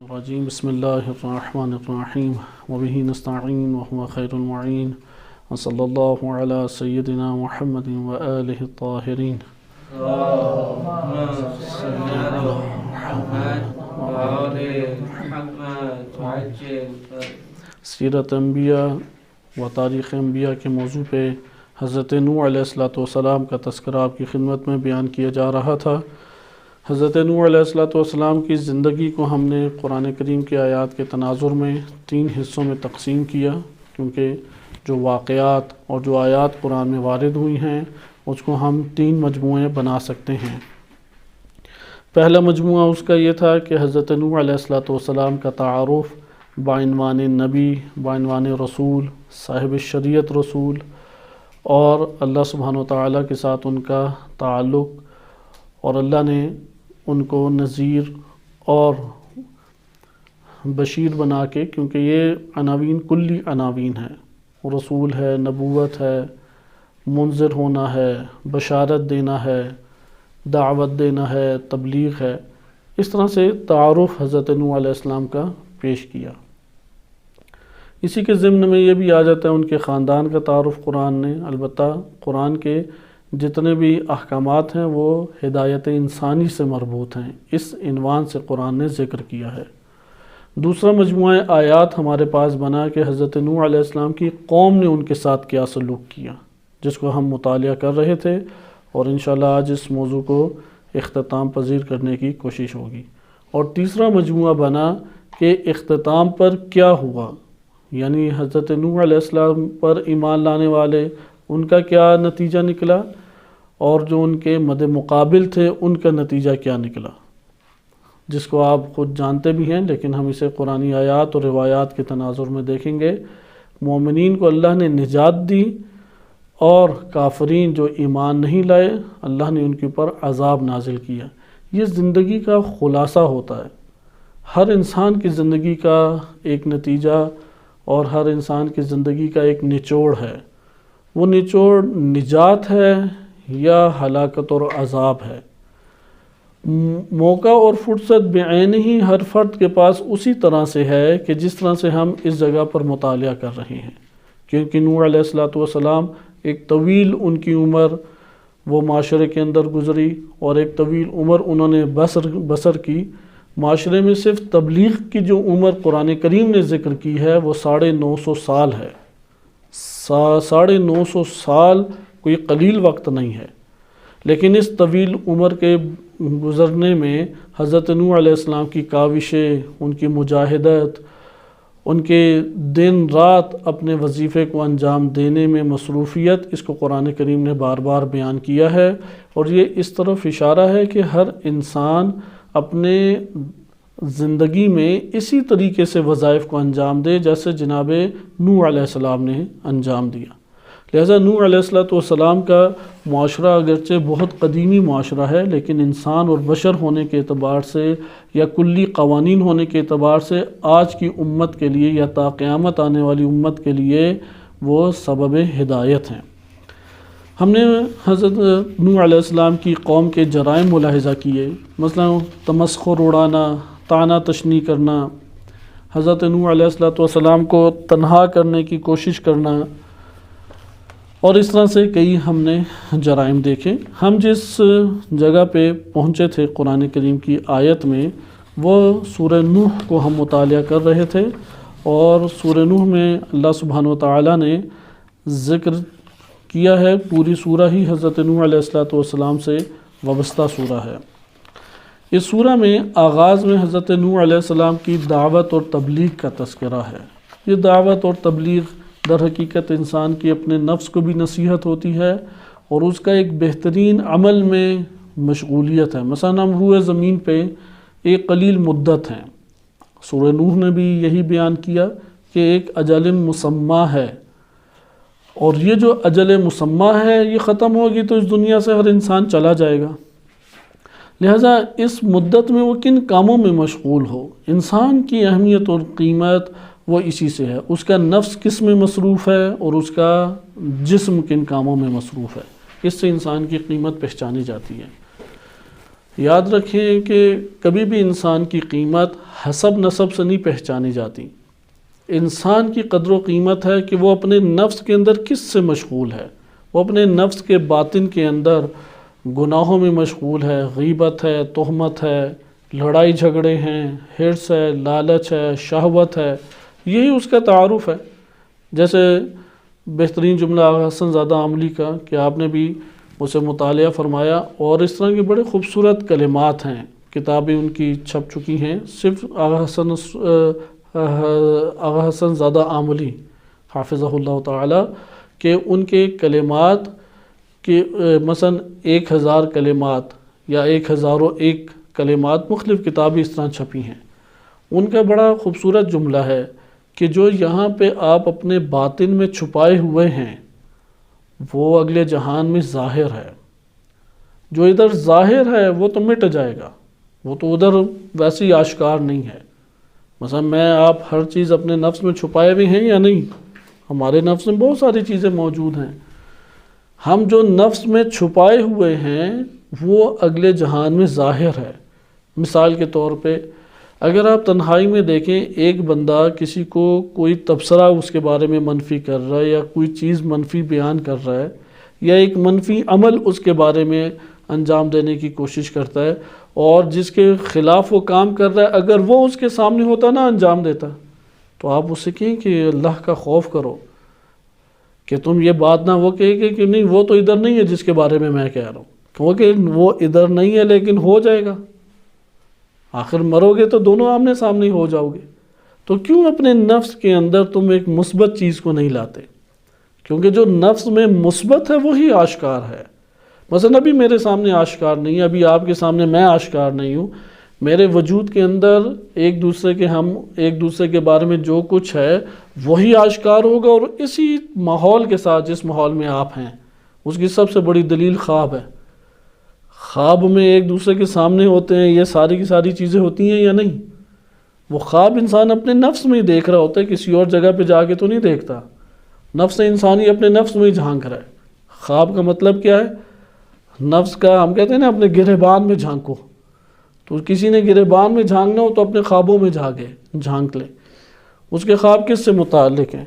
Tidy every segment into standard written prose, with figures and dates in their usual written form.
الرجیم بسم اللہ الرحمن الرحیم وبہ نستعین وهو خیر المعین وصلی اللہ علی سیدنا محمد وآلہ الطاہرین۔ سیرت انبیاء و تاریخ انبیاء کے موضوع پہ حضرت نوح علیہ السلام کا تذکرہ آپ کی خدمت میں بیان کیا جا رہا تھا۔ حضرت نوح علیہ السلام کی زندگی کو ہم نے قرآن کریم کی آیات کے تناظر میں 3 حصوں میں تقسیم کیا، کیونکہ جو واقعات اور جو آیات قرآن میں وارد ہوئی ہیں اس کو ہم 3 مجموعے بنا سکتے ہیں۔ پہلا مجموعہ اس کا یہ تھا کہ حضرت نوح علیہ السلام کا تعارف بعنوان نبی، بعنوان رسول، صاحب شریعت رسول، اور اللہ سبحانہ و تعالیٰ کے ساتھ ان کا تعلق، اور اللہ نے ان کو نذیر اور بشیر بنا کے، کیونکہ یہ عناوین کلی عناوین ہیں، رسول ہے، نبوت ہے، منذر ہونا ہے، بشارت دینا ہے، دعوت دینا ہے، تبلیغ ہے، اس طرح سے تعارف حضرت نوح علیہ السلام کا پیش کیا۔ اسی کے ضمن میں یہ بھی آ جاتا ہے ان کے خاندان کا تعارف قرآن نے، البتہ قرآن کے جتنے بھی احکامات ہیں وہ ہدایت انسانی سے مربوط ہیں، اس عنوان سے قرآن نے ذکر کیا ہے۔ دوسرا مجموعہ آیات ہمارے پاس بنا کہ حضرت نوح علیہ السلام کی قوم نے ان کے ساتھ کیا سلوک کیا، جس کو ہم مطالعہ کر رہے تھے، اور انشاءاللہ آج اس موضوع کو اختتام پذیر کرنے کی کوشش ہوگی۔ اور تیسرا مجموعہ بنا کہ اختتام پر کیا ہوا، یعنی حضرت نوح علیہ السلام پر ایمان لانے والے ان کا کیا نتیجہ نکلا، اور جو ان کے مد مقابل تھے ان کا نتیجہ کیا نکلا، جس کو آپ خود جانتے بھی ہیں، لیکن ہم اسے قرآنی آیات اور روایات کے تناظر میں دیکھیں گے۔ مومنین کو اللہ نے نجات دی، اور کافرین جو ایمان نہیں لائے اللہ نے ان کے اوپر عذاب نازل کیا۔ یہ زندگی کا خلاصہ ہوتا ہے، ہر انسان کی زندگی کا ایک نتیجہ اور ہر انسان کی زندگی کا ایک نچوڑ ہے۔ وہ نچوڑ نجات ہے یا ہلاکت اور عذاب ہے۔ موقع اور فرصت بعین ہی ہر فرد کے پاس اسی طرح سے ہے کہ جس طرح سے ہم اس جگہ پر مطالعہ کر رہے ہیں، کیونکہ نوح علیہ السلام ایک طویل ان کی عمر وہ معاشرے کے اندر گزری، اور ایک طویل عمر انہوں نے بسر کی معاشرے میں۔ صرف تبلیغ کی جو عمر قرآن کریم نے ذکر کی ہے وہ 950 سال ہے۔ 950 سال کوئی قلیل وقت نہیں ہے، لیکن اس طویل عمر کے گزرنے میں حضرت نوح علیہ السلام کی کاوشیں، ان کی مجاہدت، ان کے دن رات اپنے وظیفے کو انجام دینے میں مصروفیت، اس کو قرآن کریم نے بار بار بیان کیا ہے، اور یہ اس طرف اشارہ ہے کہ ہر انسان اپنے زندگی میں اسی طریقے سے وظائف کو انجام دے جیسے جناب نوح علیہ السلام نے انجام دیا۔ لہذا نوح علیہ السلام کا معاشرہ اگرچہ بہت قدیمی معاشرہ ہے، لیکن انسان اور بشر ہونے کے اعتبار سے یا کلی قوانین ہونے کے اعتبار سے آج کی امت کے لیے یا تا قیامت آنے والی امت کے لیے وہ سبب ہدایت ہیں۔ ہم نے حضرت نوح علیہ السلام کی قوم کے جرائم ملاحظہ کیے، مثلا تمسخر اڑانا، طعنہ تشنیع کرنا، حضرت نوح علیہ السلام کو تنہا کرنے کی کوشش کرنا، اور اس طرح سے کئی ہم نے جرائم دیکھے۔ ہم جس جگہ پہ پہنچے تھے قرآن کریم کی آیت میں، وہ سورہ نوح کو ہم مطالعہ کر رہے تھے، اور سورہ نوح میں اللہ سبحانہ و تعالیٰ نے ذکر کیا ہے، پوری سورہ ہی حضرت نوح علیہ السلام سے وابستہ سورہ ہے۔ اس سورہ میں آغاز میں حضرت نوح علیہ السلام کی دعوت اور تبلیغ کا تذکرہ ہے۔ یہ دعوت اور تبلیغ در حقیقت انسان کی اپنے نفس کو بھی نصیحت ہوتی ہے، اور اس کا ایک بہترین عمل میں مشغولیت ہے۔ مثلا ہم روئے زمین پہ ایک قلیل مدت ہیں، سورہ نوح نے بھی یہی بیان کیا کہ ایک اجل مسمى ہے، اور یہ جو اجل مسمى ہے یہ ختم ہوگی تو اس دنیا سے ہر انسان چلا جائے گا۔ لہٰذا اس مدت میں وہ کن کاموں میں مشغول ہو، انسان کی اہمیت اور قیمت وہ اسی سے ہے، اس کا نفس کس میں مصروف ہے اور اس کا جسم کن کاموں میں مصروف ہے، اس سے انسان کی قیمت پہچانی جاتی ہے۔ یاد رکھیں کہ کبھی بھی انسان کی قیمت حسب نسب سے نہیں پہچانی جاتی. انسان کی قدر و قیمت ہے کہ وہ اپنے نفس کے اندر کس سے مشغول ہے. وہ اپنے نفس کے باطن کے اندر گناہوں میں مشغول ہے، غیبت ہے، تہمت ہے، لڑائی جھگڑے ہیں، حرص ہے، لالچ ہے، شہوت ہے. یہی اس کا تعارف ہے. جیسے بہترین جملہ آغا حسن زادہ عاملی کا کہ آپ نے بھی اسے مطالعہ فرمایا، اور اس طرح کے بڑے خوبصورت کلمات ہیں، کتابیں ان کی چھپ چکی ہیں. صرف آغا حسن زادہ عاملی حافظہ اللہ تعالی کہ ان کے کلمات کہ مثلا 1000 کلمات یا 1001 کلمات مختلف کتابیں اس طرح چھپی ہیں. ان کا بڑا خوبصورت جملہ ہے کہ جو یہاں پہ آپ اپنے باطن میں چھپائے ہوئے ہیں وہ اگلے جہان میں ظاہر ہے. جو ادھر ظاہر ہے وہ تو مٹ جائے گا، وہ تو ادھر ویسے ہی آشکار نہیں ہے. مثلا میں آپ ہر چیز اپنے نفس میں چھپائے ہوئے ہیں یا نہیں؟ ہمارے نفس میں بہت ساری چیزیں موجود ہیں. ہم جو نفس میں چھپائے ہوئے ہیں وہ اگلے جہان میں ظاہر ہے. مثال کے طور پہ اگر آپ تنہائی میں دیکھیں، ایک بندہ کسی کو کوئی تبصرہ اس کے بارے میں منفی کر رہا ہے، یا کوئی چیز منفی بیان کر رہا ہے، یا ایک منفی عمل اس کے بارے میں انجام دینے کی کوشش کرتا ہے، اور جس کے خلاف وہ کام کر رہا ہے اگر وہ اس کے سامنے ہوتا نہ انجام دیتا، تو آپ اس سے کہیں کہ اللہ کا خوف کرو کہ تم یہ بات نہ وہ کہے گے کہ نہیں وہ تو ادھر نہیں ہے جس کے بارے میں میں کہہ رہا ہوں، کیونکہ وہ ادھر نہیں ہے لیکن ہو جائے گا. آخر مرو گے تو دونوں آمنے سامنے ہو جاؤ گے. تو کیوں اپنے نفس کے اندر تم ایک مثبت چیز کو نہیں لاتے؟ کیونکہ جو نفس میں مثبت ہے وہی آشکار ہے. مثلا ابھی میرے سامنے آشکار نہیں ہے، ابھی آپ کے سامنے میں آشکار نہیں ہوں. میرے وجود کے اندر ایک دوسرے کے بارے میں جو کچھ ہے وہی آشکار ہوگا. اور اسی ماحول کے ساتھ جس ماحول میں آپ ہیں، اس کی سب سے بڑی دلیل خواب ہے. خواب میں ایک دوسرے کے سامنے ہوتے ہیں، یہ ساری کی ساری چیزیں ہوتی ہیں یا نہیں؟ وہ خواب انسان اپنے نفس میں ہی دیکھ رہا ہوتا ہے، کسی اور جگہ پہ جا کے تو نہیں دیکھتا. نفس انسانی اپنے نفس میں ہی جھانک رہا ہے. خواب کا مطلب کیا ہے؟ نفس کا ہم کہتے ہیں نا اپنے گریبان میں جھانکو. تو کسی نے گریبان میں جھانکنا ہو تو اپنے خوابوں میں جھانک لے. اس کے خواب کس سے متعلق ہیں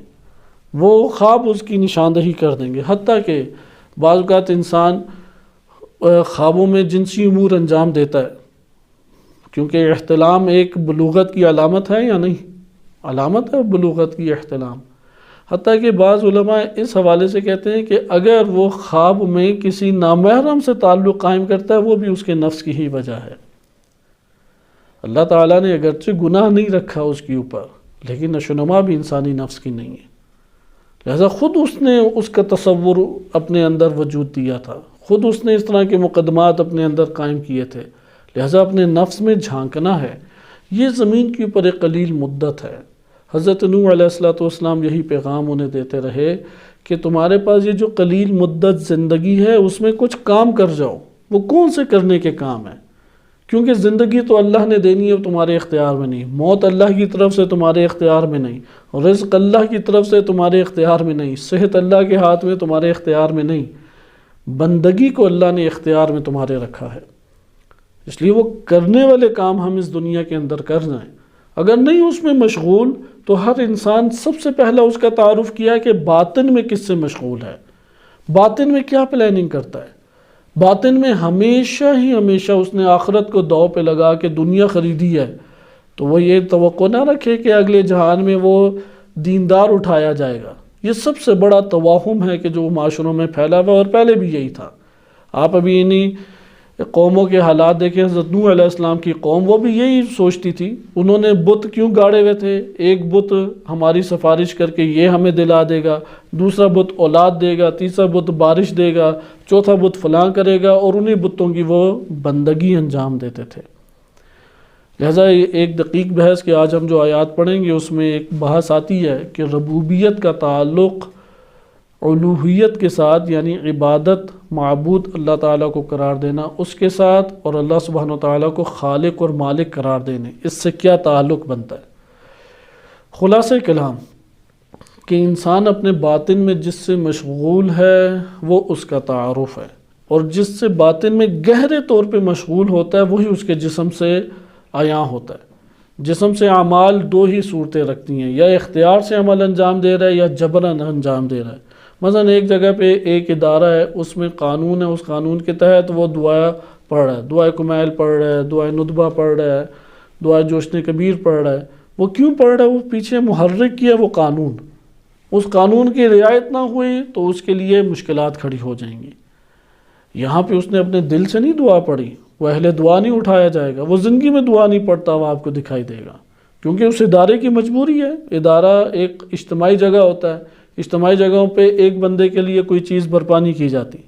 وہ خواب اس کی نشاندہی کر دیں گے. حتیٰ کہ بعض اوقات انسان خوابوں میں جنسی امور انجام دیتا ہے، کیونکہ احتلام ایک بلوغت کی علامت ہے یا نہیں؟ علامت ہے بلوغت کی احتلام. حتیٰ کہ بعض علماء اس حوالے سے کہتے ہیں کہ اگر وہ خواب میں کسی نامحرم سے تعلق قائم کرتا ہے وہ بھی اس کے نفس کی ہی وجہ ہے. اللہ تعالیٰ نے اگرچہ گناہ نہیں رکھا اس کے اوپر، لیکن نشوونما بھی انسانی نفس کی نہیں ہے. لہذا خود اس نے اس کا تصور اپنے اندر وجود دیا تھا، خود اس نے اس طرح کے مقدمات اپنے اندر قائم کیے تھے. لہذا اپنے نفس میں جھانکنا ہے. یہ زمین کے اوپر ایک قلیل مدت ہے. حضرت نوح علیہ السلام یہی پیغام انہیں دیتے رہے کہ تمہارے پاس یہ جو قلیل مدت زندگی ہے اس میں کچھ کام کر جاؤ. وہ کون سے کرنے کے کام ہیں؟ کیونکہ زندگی تو اللہ نے دینی ہے، تمہارے اختیار میں نہیں. موت اللہ کی طرف سے تمہارے اختیار میں نہیں. رزق اللہ کی طرف سے تمہارے اختیار میں نہیں. صحت اللہ کے ہاتھ میں تمہارے اختیار میں نہیں. بندگی کو اللہ نے اختیار میں تمہارے رکھا ہے. اس لیے وہ کرنے والے کام ہم اس دنیا کے اندر کر جائیں. اگر نہیں اس میں مشغول تو ہر انسان سب سے پہلا اس کا تعارف کیا کہ باطن میں کس سے مشغول ہے، باطن میں کیا پلاننگ کرتا ہے. باطن میں ہمیشہ اس نے آخرت کو داؤ پہ لگا کے دنیا خریدی ہے، تو وہ یہ توقع نہ رکھے کہ اگلے جہان میں وہ دیندار اٹھایا جائے گا. یہ سب سے بڑا توہم ہے کہ جو معاشروں میں پھیلا ہوا، اور پہلے بھی یہی تھا. آپ ابھی انہی قوموں کے حالات دیکھیں. حضرت نوح علیہ السلام کی قوم وہ بھی یہی سوچتی تھی. انہوں نے بت کیوں گاڑے ہوئے تھے؟ ایک بت ہماری سفارش کر کے یہ ہمیں دلا دے گا، دوسرا بت اولاد دے گا، تیسرا بت بارش دے گا، چوتھا بت فلاں کرے گا، اور انہیں بتوں کی وہ بندگی انجام دیتے تھے. لہذا ایک دقیق بحث کہ آج ہم جو آیات پڑھیں گے اس میں ایک بحث آتی ہے کہ ربوبیت کا تعلق الوہیت کے ساتھ، یعنی عبادت معبود اللہ تعالیٰ کو قرار دینا اس کے ساتھ، اور اللہ سبحانہ و تعالیٰ کو خالق اور مالک قرار دینے، اس سے کیا تعلق بنتا ہے. خلاصہ کلام کہ انسان اپنے باطن میں جس سے مشغول ہے وہ اس کا تعارف ہے. اور جس سے باطن میں گہرے طور پہ مشغول ہوتا ہے وہی اس کے جسم سے عیاں ہوتا ہے۔ جسم سے اعمال دو ہی صورتیں رکھتی ہیں، یا اختیار سے عمل انجام دے رہا ہے یا جبراً انجام دے رہا ہے۔ مثلا ایک جگہ پہ ایک ادارہ ہے، اس میں قانون ہے، اس قانون کے تحت وہ دعا پڑھ رہا ہے، دعائے کمیل پڑھ رہا ہے، دعائے ندبہ پڑھ رہا ہے، دعائے جوشن کبیر پڑھ رہا ہے۔ وہ کیوں پڑھ رہا ہے؟ وہ پیچھے محرک کیا وہ قانون، اس قانون کی رعایت نہ ہوئی تو اس کے لیے مشکلات کھڑی ہو جائیں گی۔ یہاں پہ اس نے اپنے دل سے نہیں دعا پڑھی، وہ اہل دعا نہیں اٹھایا جائے گا، وہ زندگی میں دعا نہیں پڑھتا، وہ آپ کو دکھائی دے گا، کیونکہ اس ادارے کی مجبوری ہے۔ ادارہ ایک اجتماعی جگہ ہوتا ہے، اجتماعی جگہوں پہ ایک بندے کے لیے کوئی چیز برپا نہیں کی جاتی،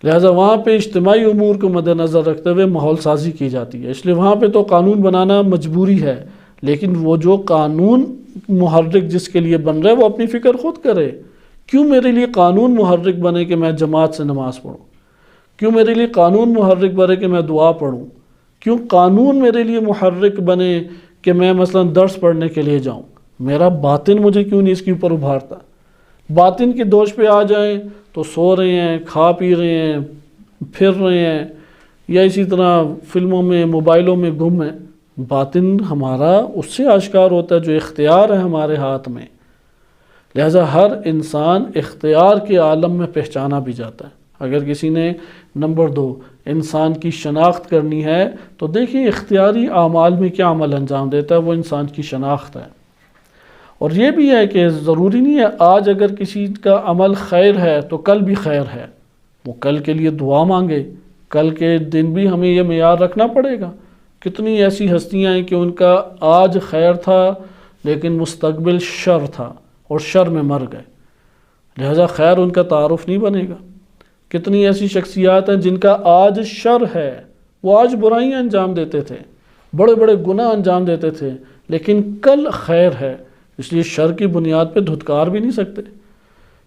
لہٰذا وہاں پہ اجتماعی امور کو مد نظر رکھتے ہوئے ماحول سازی کی جاتی ہے، اس لیے وہاں پہ تو قانون بنانا مجبوری ہے، لیکن وہ جو قانون محرک جس کے لیے بن رہا ہے وہ اپنی فکر خود کرے۔ کیوں میرے لیے قانون محرک بنے کہ میں جماعت سے نماز پڑھوں؟ کیوں میرے لیے قانون محرک بنے کہ میں دعا پڑھوں؟ کیوں قانون میرے لیے محرک بنے کہ میں مثلا درس پڑھنے کے لیے جاؤں؟ میرا باطن مجھے کیوں نہیں اس کے اوپر ابھارتا؟ باطن کی دوش پہ آ جائیں تو سو رہے ہیں، کھا پی رہے ہیں، پھر رہے ہیں، یا اسی طرح فلموں میں موبائلوں میں گم ہیں۔ باطن ہمارا اس سے آشکار ہوتا ہے جو اختیار ہے ہمارے ہاتھ میں، لہذا ہر انسان اختیار کے عالم میں پہچانا بھی جاتا ہے۔ اگر کسی نے نمبر 2 انسان کی شناخت کرنی ہے تو دیکھیں اختیاری اعمال میں کیا عمل انجام دیتا ہے، وہ انسان کی شناخت ہے۔ اور یہ بھی ہے کہ ضروری نہیں ہے آج اگر کسی کا عمل خیر ہے تو کل بھی خیر ہے، وہ کل کے لیے دعا مانگے، کل کے دن بھی ہمیں یہ معیار رکھنا پڑے گا۔ کتنی ایسی ہستیاں ہیں کہ ان کا آج خیر تھا لیکن مستقبل شر تھا اور شر میں مر گئے، لہذا خیر ان کا تعارف نہیں بنے گا۔ کتنی ایسی شخصیات ہیں جن کا آج شر ہے، وہ آج برائیاں انجام دیتے تھے، بڑے بڑے گناہ انجام دیتے تھے، لیکن کل خیر ہے، اس لیے شر کی بنیاد پہ دھتکار بھی نہیں سکتے،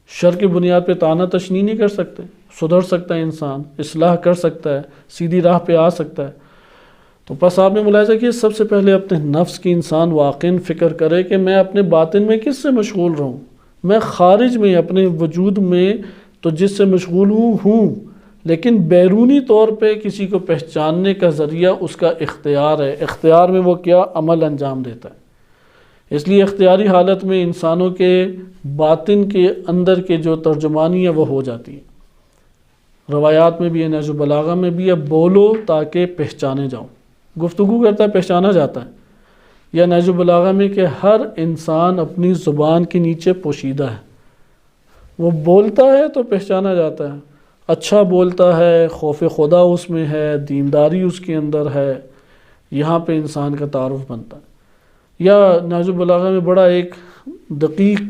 شر کی بنیاد پہ طعنہ تشنیع نہیں کر سکتے۔ سدھر سکتا ہے انسان، اصلاح کر سکتا ہے، سیدھی راہ پہ آ سکتا ہے۔ تو بس آپ نے ملاحظہ کیا سب سے پہلے اپنے نفس کی انسان واقعاً فکر کرے کہ میں اپنے باطن میں کس سے مشغول رہوں، میں خارج میں اپنے وجود میں تو جس سے مشغول ہوں، لیکن بیرونی طور پہ کسی کو پہچاننے کا ذریعہ اس کا اختیار ہے، اختیار میں وہ کیا عمل انجام دیتا ہے۔ اس لیے اختیاری حالت میں انسانوں کے باطن کے اندر کے جو ترجمانی ہے وہ ہو جاتی ہے۔ روایات میں بھی ہے، نہج البلاغہ میں بھی ہے، بولو تاکہ پہچانے جاؤ، گفتگو کرتا ہے پہچانا جاتا ہے۔ یا نہج البلاغہ میں کہ ہر انسان اپنی زبان کے نیچے پوشیدہ ہے، وہ بولتا ہے تو پہچانا جاتا ہے، اچھا بولتا ہے، خوف خدا اس میں ہے، دینداری اس کے اندر ہے، یہاں پہ انسان کا تعارف بنتا ہے۔ یا نہج البلاغہ میں بڑا ایک دقیق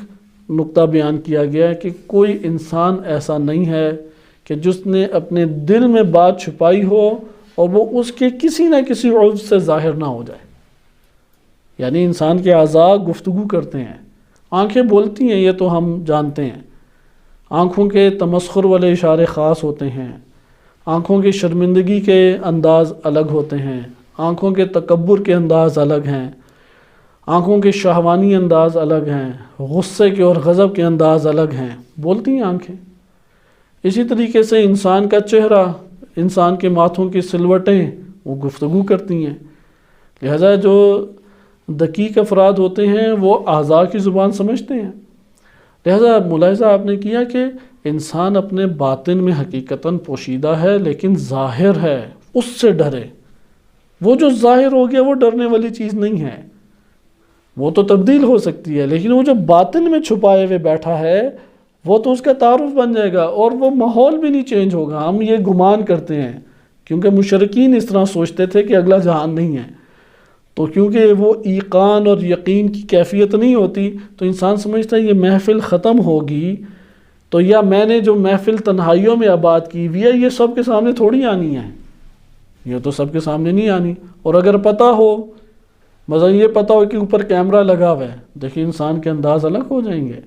نقطہ بیان کیا گیا ہے کہ کوئی انسان ایسا نہیں ہے کہ جس نے اپنے دل میں بات چھپائی ہو اور وہ اس کے کسی نہ کسی عضو سے ظاہر نہ ہو جائے۔ یعنی انسان کے اعضاء گفتگو کرتے ہیں، آنکھیں بولتی ہیں، یہ تو ہم جانتے ہیں، آنکھوں کے تمسخر والے اشارے خاص ہوتے ہیں، آنکھوں کی شرمندگی کے انداز الگ ہوتے ہیں، آنکھوں کے تکبر کے انداز الگ ہیں، آنکھوں کے شہوانی انداز الگ ہیں، غصے کے اور غضب کے انداز الگ ہیں، بولتی ہیں آنکھیں۔ اسی طریقے سے انسان کا چہرہ، انسان کے ماتھوں کی سلوٹیں وہ گفتگو کرتی ہیں، لہذا جو دقیق افراد ہوتے ہیں وہ اعضاء کی زبان سمجھتے ہیں۔ لہذا ملاحظہ آپ نے کیا کہ انسان اپنے باطن میں حقیقتاً پوشیدہ ہے لیکن ظاہر ہے، اس سے ڈرے۔ وہ جو ظاہر ہو گیا وہ ڈرنے والی چیز نہیں ہے، وہ تو تبدیل ہو سکتی ہے، لیکن وہ جو باطن میں چھپائے ہوئے بیٹھا ہے وہ تو اس کا تعارف بن جائے گا، اور وہ ماحول بھی نہیں چینج ہوگا۔ ہم یہ گمان کرتے ہیں کیونکہ مشرکین اس طرح سوچتے تھے کہ اگلا جہان نہیں ہے، تو کیونکہ وہ ایقان اور یقین کی کیفیت نہیں ہوتی تو انسان سمجھتا ہے یہ محفل ختم ہوگی تو یا میں نے جو محفل تنہائیوں میں آباد کی ہوئی ہے یہ سب کے سامنے تھوڑی آنی ہے، یہ تو سب کے سامنے نہیں آنی۔ اور اگر پتہ ہو، مثلا یہ پتہ ہو کہ اوپر کیمرہ لگا ہوا ہے، دیکھیں انسان کے انداز الگ ہو جائیں گے۔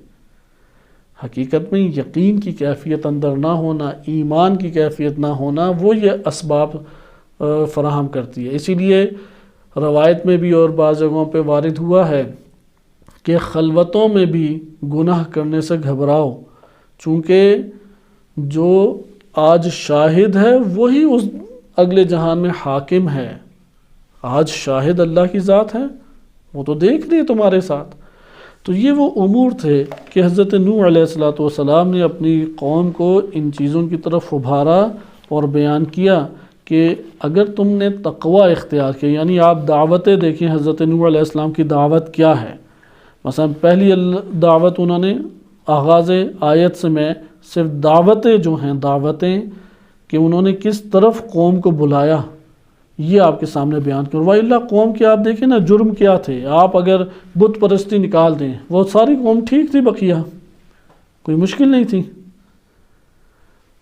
حقیقت میں یقین کی کیفیت اندر نہ ہونا، ایمان کی کیفیت نہ ہونا، وہ یہ اسباب فراہم کرتی ہے۔ اسی لیے روایت میں بھی اور بعض جگہوں پہ وارد ہوا ہے کہ خلوتوں میں بھی گناہ کرنے سے گھبراؤ، چونکہ جو آج شاہد ہے وہی اس اگلے جہان میں حاکم ہے۔ آج شاہد اللہ کی ذات ہے، وہ تو دیکھ رہی ہے تمہارے ساتھ۔ تو یہ وہ امور تھے کہ حضرت نوح علیہ السلام نے اپنی قوم کو ان چیزوں کی طرف ابھارا اور بیان کیا کہ اگر تم نے تقوی اختیار کیا، یعنی آپ دعوتیں دیکھیں حضرت نوح علیہ السلام کی دعوت کیا ہے۔ مثلا پہلی دعوت انہوں نے آغاز آیت سے میں صرف دعوتیں جو ہیں، دعوتیں کہ انہوں نے کس طرف قوم کو بلایا، یہ آپ کے سامنے بیان کروں۔ وَإِلَّا قوم کے آپ دیکھیں نا جرم کیا تھے، آپ اگر بت پرستی نکال دیں، وہ ساری قوم ٹھیک تھی، بقیہ کوئی مشکل نہیں تھی،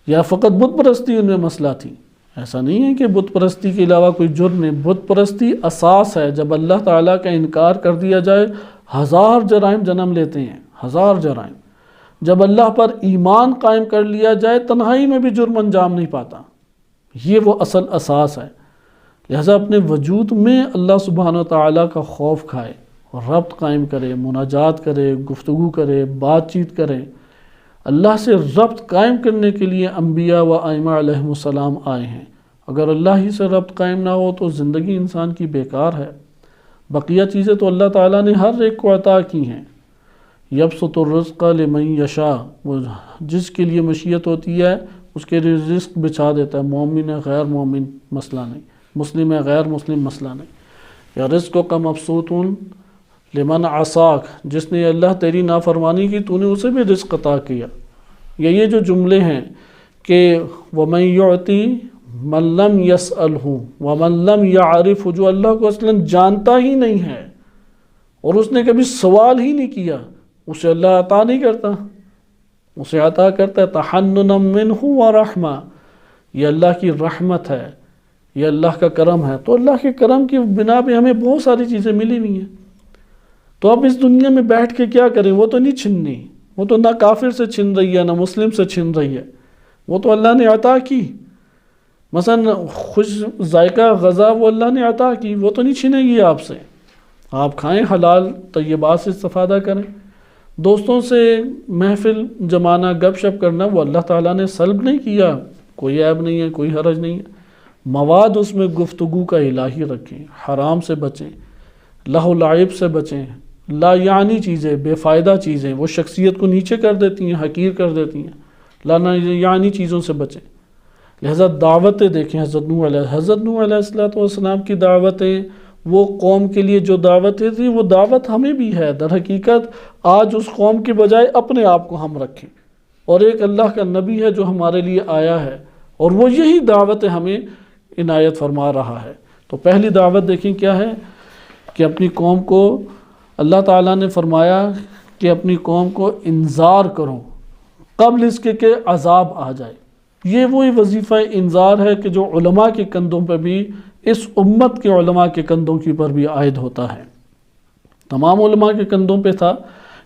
یا فقط بت پرستی ان میں مسئلہ تھی؟ ایسا نہیں ہے کہ بت پرستی کے علاوہ کوئی جرم نہیں، بت پرستی اساس ہے۔ جب اللہ تعالیٰ کا انکار کر دیا جائے، ہزار جرائم جنم لیتے ہیں، ہزار جرائم۔ جب اللہ پر ایمان قائم کر لیا جائے، تنہائی میں بھی جرم انجام نہیں پاتا۔ یہ وہ اصل اساس ہے۔ لہذا اپنے وجود میں اللہ سبحانہ وتعالیٰ کا خوف کھائے اور ربط قائم کرے، مناجات کرے، گفتگو کرے، بات چیت کرے۔ اللہ سے ربط قائم کرنے کے لیے انبیاء و ائمہ علیہم السلام آئے ہیں۔ اگر اللہ ہی سے ربط قائم نہ ہو تو زندگی انسان کی بیکار ہے۔ بقیہ چیزیں تو اللہ تعالیٰ نے ہر ایک کو عطا کی ہیں۔ یبسط الرزق لمن یشاء، وہ جس کے لیے مشیت ہوتی ہے اس کے لیے رزق بچھا دیتا ہے۔ مومن ہے، غیر مومن مسئلہ نہیں، مسلم ہے، غیر مسلم مسئلہ نہیں۔ یا رزق کا مبسوط لمن عصاک، جس نے اللہ تیری نافرمانی کی تو نے اسے بھی رزق عطا کیا۔ یہ جو جملے ہیں کہ وَمَن يُعْطِ مَن لَّمْ يَسْأَلْهُ وَمَن لَّمْ يَعْرِفْهُ، جو اللہ کو اصلاً جانتا ہی نہیں ہے اور اس نے کبھی سوال ہی نہیں کیا، اسے اللہ عطا نہیں کرتا، اسے عطا کرتا ہے تحننا منہ ورحمہ۔ یہ اللہ کی رحمت ہے، یہ اللہ کا کرم ہے۔ تو اللہ کے کرم کی بنا پہ ہمیں بہت ساری چیزیں ملی ہوئی ہیں۔ تو اب اس دنیا میں بیٹھ کے کیا کریں؟ وہ تو نہیں چھننی، وہ تو نہ کافر سے چھن رہی ہے نہ مسلم سے چھن رہی ہے، وہ تو اللہ نے عطا کی۔ مثلا خوش ذائقہ غذا وہ اللہ نے عطا کی، وہ تو نہیں چھنے گی آپ سے۔ آپ کھائیں، حلال طیبات سے استفادہ کریں۔ دوستوں سے محفل جمانا، گپ شپ کرنا، وہ اللہ تعالیٰ نے سلب نہیں کیا، کوئی عیب نہیں ہے، کوئی حرج نہیں ہے۔ مواد اس میں گفتگو کا الہی رکھیں، حرام سے بچیں، لہو لعب سے بچیں، لا یعنی چیزیں، بے فائدہ چیزیں وہ شخصیت کو نیچے کر دیتی ہیں، حقیر کر دیتی ہیں، لا یعنی چیزوں سے بچیں۔ لہذا دعوتیں دیکھیں حضرت نوح علیہ السلام کی دعوتیں، وہ قوم کے لیے جو دعوتیں تھیں وہ دعوت ہمیں بھی ہے۔ در حقیقت آج اس قوم کے بجائے اپنے آپ کو ہم رکھیں، اور ایک اللہ کا نبی ہے جو ہمارے لیے آیا ہے اور وہ یہی دعوتیں ہمیں عنایت فرما رہا ہے۔ تو پہلی دعوت دیکھیں کیا ہے کہ اپنی قوم کو اللہ تعالیٰ نے فرمایا کہ اپنی قوم کو انذار کرو قبل اس کے کہ عذاب آ جائے۔ یہ وہی وظیفہ انذار ہے کہ جو علماء کے کندھوں پہ بھی، اس امت کے علماء کے کندھوں کے پر بھی عائد ہوتا ہے۔ تمام علماء کے کندھوں پہ تھا،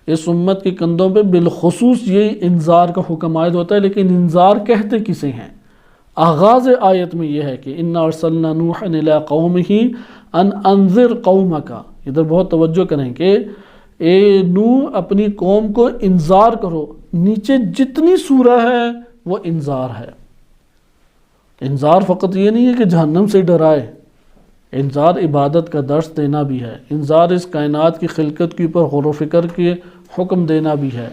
اس امت کے کندھوں پہ بالخصوص یہی انذار کا حکم عائد ہوتا ہے۔ لیکن انذار کہتے کسے ہیں؟ آغاز آیت میں یہ ہے کہ اِنَّا أَرْسَلْنَا نُوحًا إِلَىٰ قَوْمِهِ أَنْ أَنذِرْ قَوْمَكَ۔ ادھر بہت توجہ کریں کہ اے نوح اپنی قوم کو انذار کرو۔ نیچے جتنی سورہ ہے وہ انذار ہے۔ انذار فقط یہ نہیں ہے کہ جہنم سے ڈرائے، انذار عبادت کا درس دینا بھی ہے، انذار اس کائنات کی خلقت کے اوپر غور و فکر کے حکم دینا بھی ہے،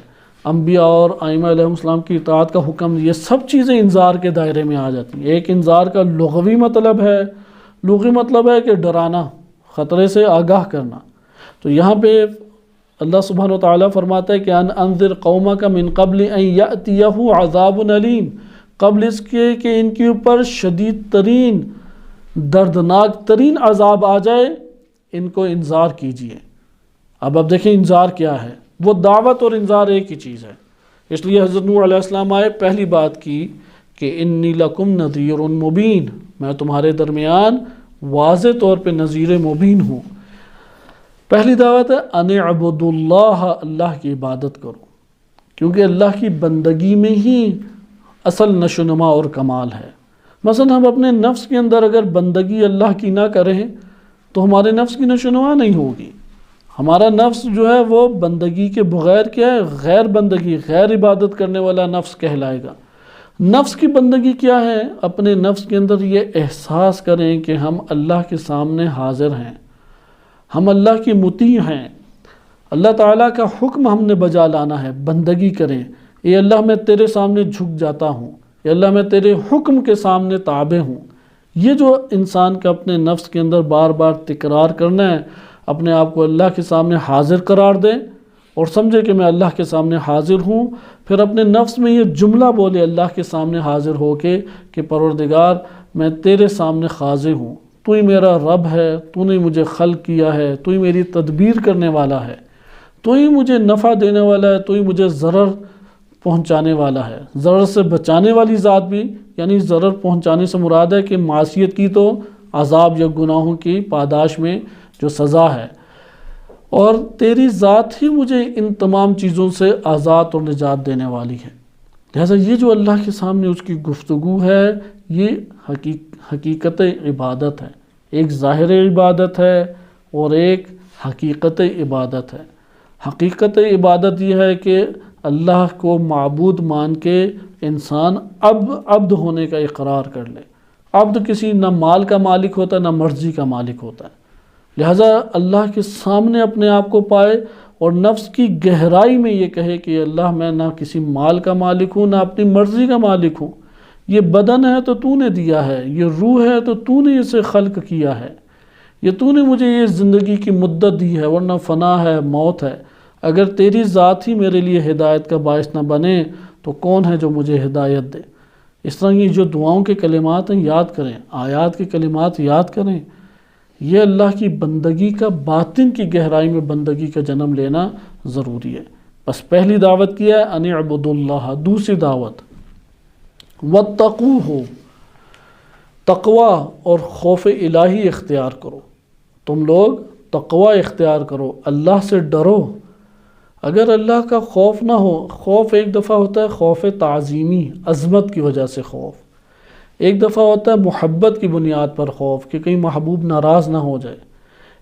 انبیاء اور ائمہ علیہ السلام کی اطاعت کا حکم، یہ سب چیزیں انذار کے دائرے میں آ جاتی ہیں۔ ایک انذار کا لغوی مطلب ہے، لغوی مطلب ہے کہ ڈرانا، خطرے سے آگاہ کرنا۔ تو یہاں پہ اللہ سبحانہ وتعالیٰ فرماتا ہے کہ ان انذر قومک من قبل ان یأتیہ عذاب علیم، قبل اس کے کہ ان کے اوپر شدید ترین، دردناک ترین عذاب آ جائے، ان کو انذار کیجئے۔ اب دیکھیں انذار کیا ہے، وہ دعوت اور انذار ایک ہی چیز ہے۔ اس لیے حضرت نوح علیہ السلام آئے، پہلی بات کی کہ انی لکم نذیر مبین، میں تمہارے درمیان واضح طور پہ نذیر مبین ہوں۔ پہلی دعوت ہے ان اعبدوا اللہ، اللہ کی عبادت کرو، کیونکہ اللہ کی بندگی میں ہی اصل نشوونما اور کمال ہے۔ مثلا ہم اپنے نفس کے اندر اگر بندگی اللہ کی نہ کریں تو ہمارے نفس کی نشوونما نہیں ہوگی۔ ہمارا نفس جو ہے وہ بندگی کے بغیر کیا ہے؟ غیر بندگی، غیر عبادت کرنے والا نفس کہلائے گا۔ نفس کی بندگی کیا ہے؟ اپنے نفس کے اندر یہ احساس کریں کہ ہم اللہ کے سامنے حاضر ہیں، ہم اللہ کی مطیع ہیں، اللہ تعالیٰ کا حکم ہم نے بجا لانا ہے، بندگی کریں۔ اے اللہ میں تیرے سامنے جھک جاتا ہوں، اے اللہ میں تیرے حکم کے سامنے تابع ہوں۔ یہ جو انسان کا اپنے نفس کے اندر بار بار تکرار کرنا ہے، اپنے آپ کو اللہ کے سامنے حاضر قرار دیں اور سمجھے کہ میں اللہ کے سامنے حاضر ہوں، پھر اپنے نفس میں یہ جملہ بولے اللہ کے سامنے حاضر ہو کے کہ پروردگار میں تیرے سامنے خاضع ہوں، تو ہی میرا رب ہے، تو نے مجھے خلق کیا ہے، تو ہی میری تدبیر کرنے والا ہے، تو ہی مجھے نفع دینے والا ہے، تو ہی مجھے ضرر پہنچانے والا ہے۔ ضرر سے بچانے والی ذات بھی، یعنی ضرر پہنچانے سے مراد ہے کہ معصیت کی تو عذاب یا گناہوں کی پاداش میں جو سزا ہے، اور تیری ذات ہی مجھے ان تمام چیزوں سے آزاد اور نجات دینے والی ہے۔ لہٰذا یہ جو اللہ کے سامنے اس کی گفتگو ہے، یہ حقیقت عبادت ہے، ایک ظاہر عبادت ہے اور ایک حقیقت عبادت ہے۔ حقیقت عبادت یہ ہے کہ اللہ کو معبود مان کے انسان عبد ہونے کا اقرار کر لے۔ عبد کسی نہ مال کا مالک ہوتا ہے نہ مرضی کا مالک ہوتا ہے، لہٰذا اللہ کے سامنے اپنے آپ کو پائے اور نفس کی گہرائی میں یہ کہے کہ اللہ میں نہ کسی مال کا مالک ہوں نہ اپنی مرضی کا مالک ہوں، یہ بدن ہے تو تو نے دیا ہے، یہ روح ہے تو تو نے اسے خلق کیا ہے، یہ تو نے مجھے یہ زندگی کی مدت دی ہے، ورنہ فنا ہے، موت ہے۔ اگر تیری ذات ہی میرے لیے ہدایت کا باعث نہ بنے تو کون ہے جو مجھے ہدایت دے؟ اس طرح یہ جو دعاؤں کے کلمات ہیں یاد کریں، آیات کے کلمات یاد کریں، یہ اللہ کی بندگی کا، باطن کی گہرائی میں بندگی کا جنم لینا ضروری ہے۔ بس پہلی دعوت کیا ہے ان اعبدوا اللہ، دوسری دعوت واتقوہ، تقوی اور خوف الہی اختیار کرو۔ تم لوگ تقوی اختیار کرو، اللہ سے ڈرو۔ اگر اللہ کا خوف نہ ہو، خوف ایک دفعہ ہوتا ہے خوف تعظیمی، عظمت کی وجہ سے خوف، ایک دفعہ ہوتا ہے محبت کی بنیاد پر خوف کہ کہیں محبوب ناراض نہ ہو جائے،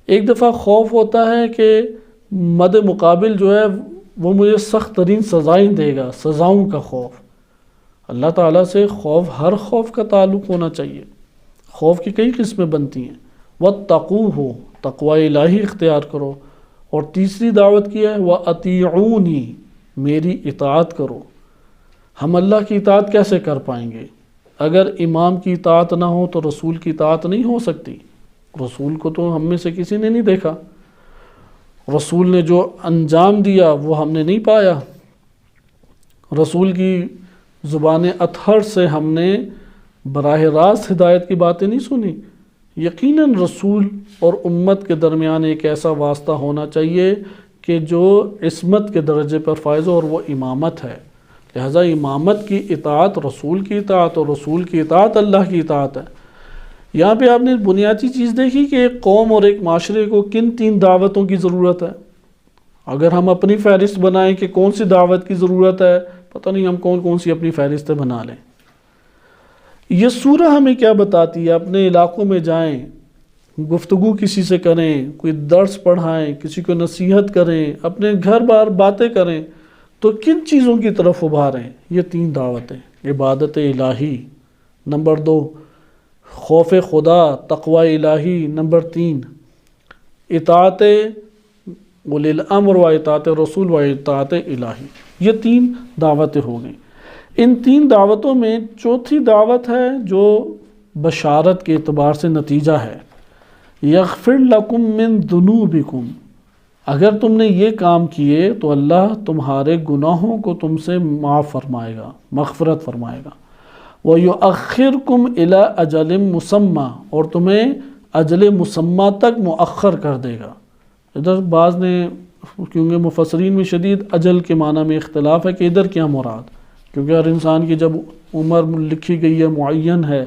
ایک دفعہ خوف ہوتا ہے کہ مد مقابل جو ہے وہ مجھے سخت ترین سزائیں دے گا، سزاؤں کا خوف۔ اللہ تعالیٰ سے خوف، ہر خوف کا تعلق ہونا چاہیے۔ خوف کی کئی قسمیں بنتی ہیں۔ واتقوہ، تقوی الہی اختیار کرو۔ اور تیسری دعوت کی ہے وَأَطِیعُونِی، میری اطاعت کرو۔ ہم اللہ کی اطاعت کیسے کر پائیں گے؟ اگر امام کی اطاعت نہ ہو تو رسول کی اطاعت نہیں ہو سکتی۔ رسول کو تو ہم میں سے کسی نے نہیں دیکھا، رسول نے جو انجام دیا وہ ہم نے نہیں پایا، رسول کی زبان اطہر سے ہم نے براہ راست ہدایت کی باتیں نہیں سنی۔ یقیناً رسول اور امت کے درمیان ایک ایسا واسطہ ہونا چاہیے کہ جو عصمت کے درجے پر فائز ہو، اور وہ امامت ہے۔ لہذا امامت کی اطاعت رسول کی اطاعت، اور رسول کی اطاعت اللہ کی اطاعت ہے۔ یہاں پہ آپ نے بنیادی چیز دیکھی کہ ایک قوم اور ایک معاشرے کو کن تین دعوتوں کی ضرورت ہے۔ اگر ہم اپنی فہرست بنائیں کہ کون سی دعوت کی ضرورت ہے، پتہ نہیں ہم کون کون سی اپنی فہرستیں بنا لیں۔ یہ سورہ ہمیں کیا بتاتی ہے؟ اپنے علاقوں میں جائیں، گفتگو کسی سے کریں، کوئی درس پڑھائیں، کسی کو نصیحت کریں، اپنے گھر بار باتیں کریں، تو کن چیزوں کی طرف ابھاریں؟ یہ تین دعوتیں: عبادت الہی، نمبر 2 خوف خدا، تقوی الہی، نمبر 3 اطاعت اولی الامر و اطاعت رسول و اطاعت الہی۔ یہ تین دعوتیں ہو گئیں۔ ان تین دعوتوں میں چوتھی دعوت ہے جو بشارت کے اعتبار سے نتیجہ ہے، یغفر لکم من ذنوبکم، اگر تم نے یہ کام کیے تو اللہ تمہارے گناہوں کو تم سے معاف فرمائے گا، مغفرت فرمائے گا۔ وَيُؤَخِّرْكُمْ إِلَىٰ أَجَلٍ مُّسَمًّى، اور تمہیں اجل مسمى تک مؤخر کر دے گا۔ ادھر بعض نے، کیونکہ مفسرین میں شدید اجل کے معنی میں اختلاف ہے کہ ادھر کیا مراد، کیونکہ ہر انسان کی جب عمر لکھی گئی ہے، معین ہے،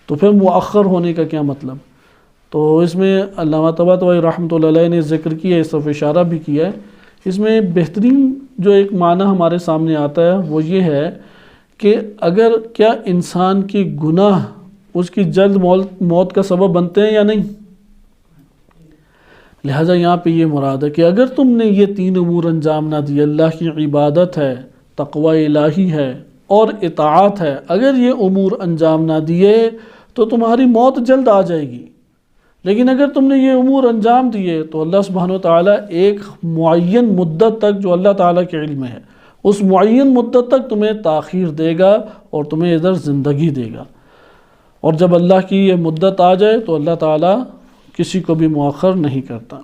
تو پھر مؤخر ہونے کا کیا مطلب؟ تو اس میں علامہ طباطبائی رحمۃ اللہ علیہ نے ذکر کیا ہے، اس طرف اشارہ بھی کیا ہے۔ اس میں بہترین جو ایک معنی ہمارے سامنے آتا ہے وہ یہ ہے کہ اگر کیا انسان کی گناہ اس کی جلد موت کا سبب بنتے ہیں یا نہیں؟ لہٰذا یہاں پہ یہ مراد ہے کہ اگر تم نے یہ تین امور انجام نہ دیے، اللہ کی عبادت ہے، تقوی الہی ہے اور اطاعت ہے، اگر یہ امور انجام نہ دیے تو تمہاری موت جلد آ جائے گی، لیکن اگر تم نے یہ امور انجام دیے تو اللہ سبحانہ وتعالیٰ ایک معین مدت تک، جو اللہ تعالیٰ کے علم میں ہے، اس معین مدت تک تمہیں تاخیر دے گا اور تمہیں ادھر زندگی دے گا، اور جب اللہ کی یہ مدت آ جائے تو اللہ تعالیٰ کسی کو بھی مؤخر نہیں کرتا۔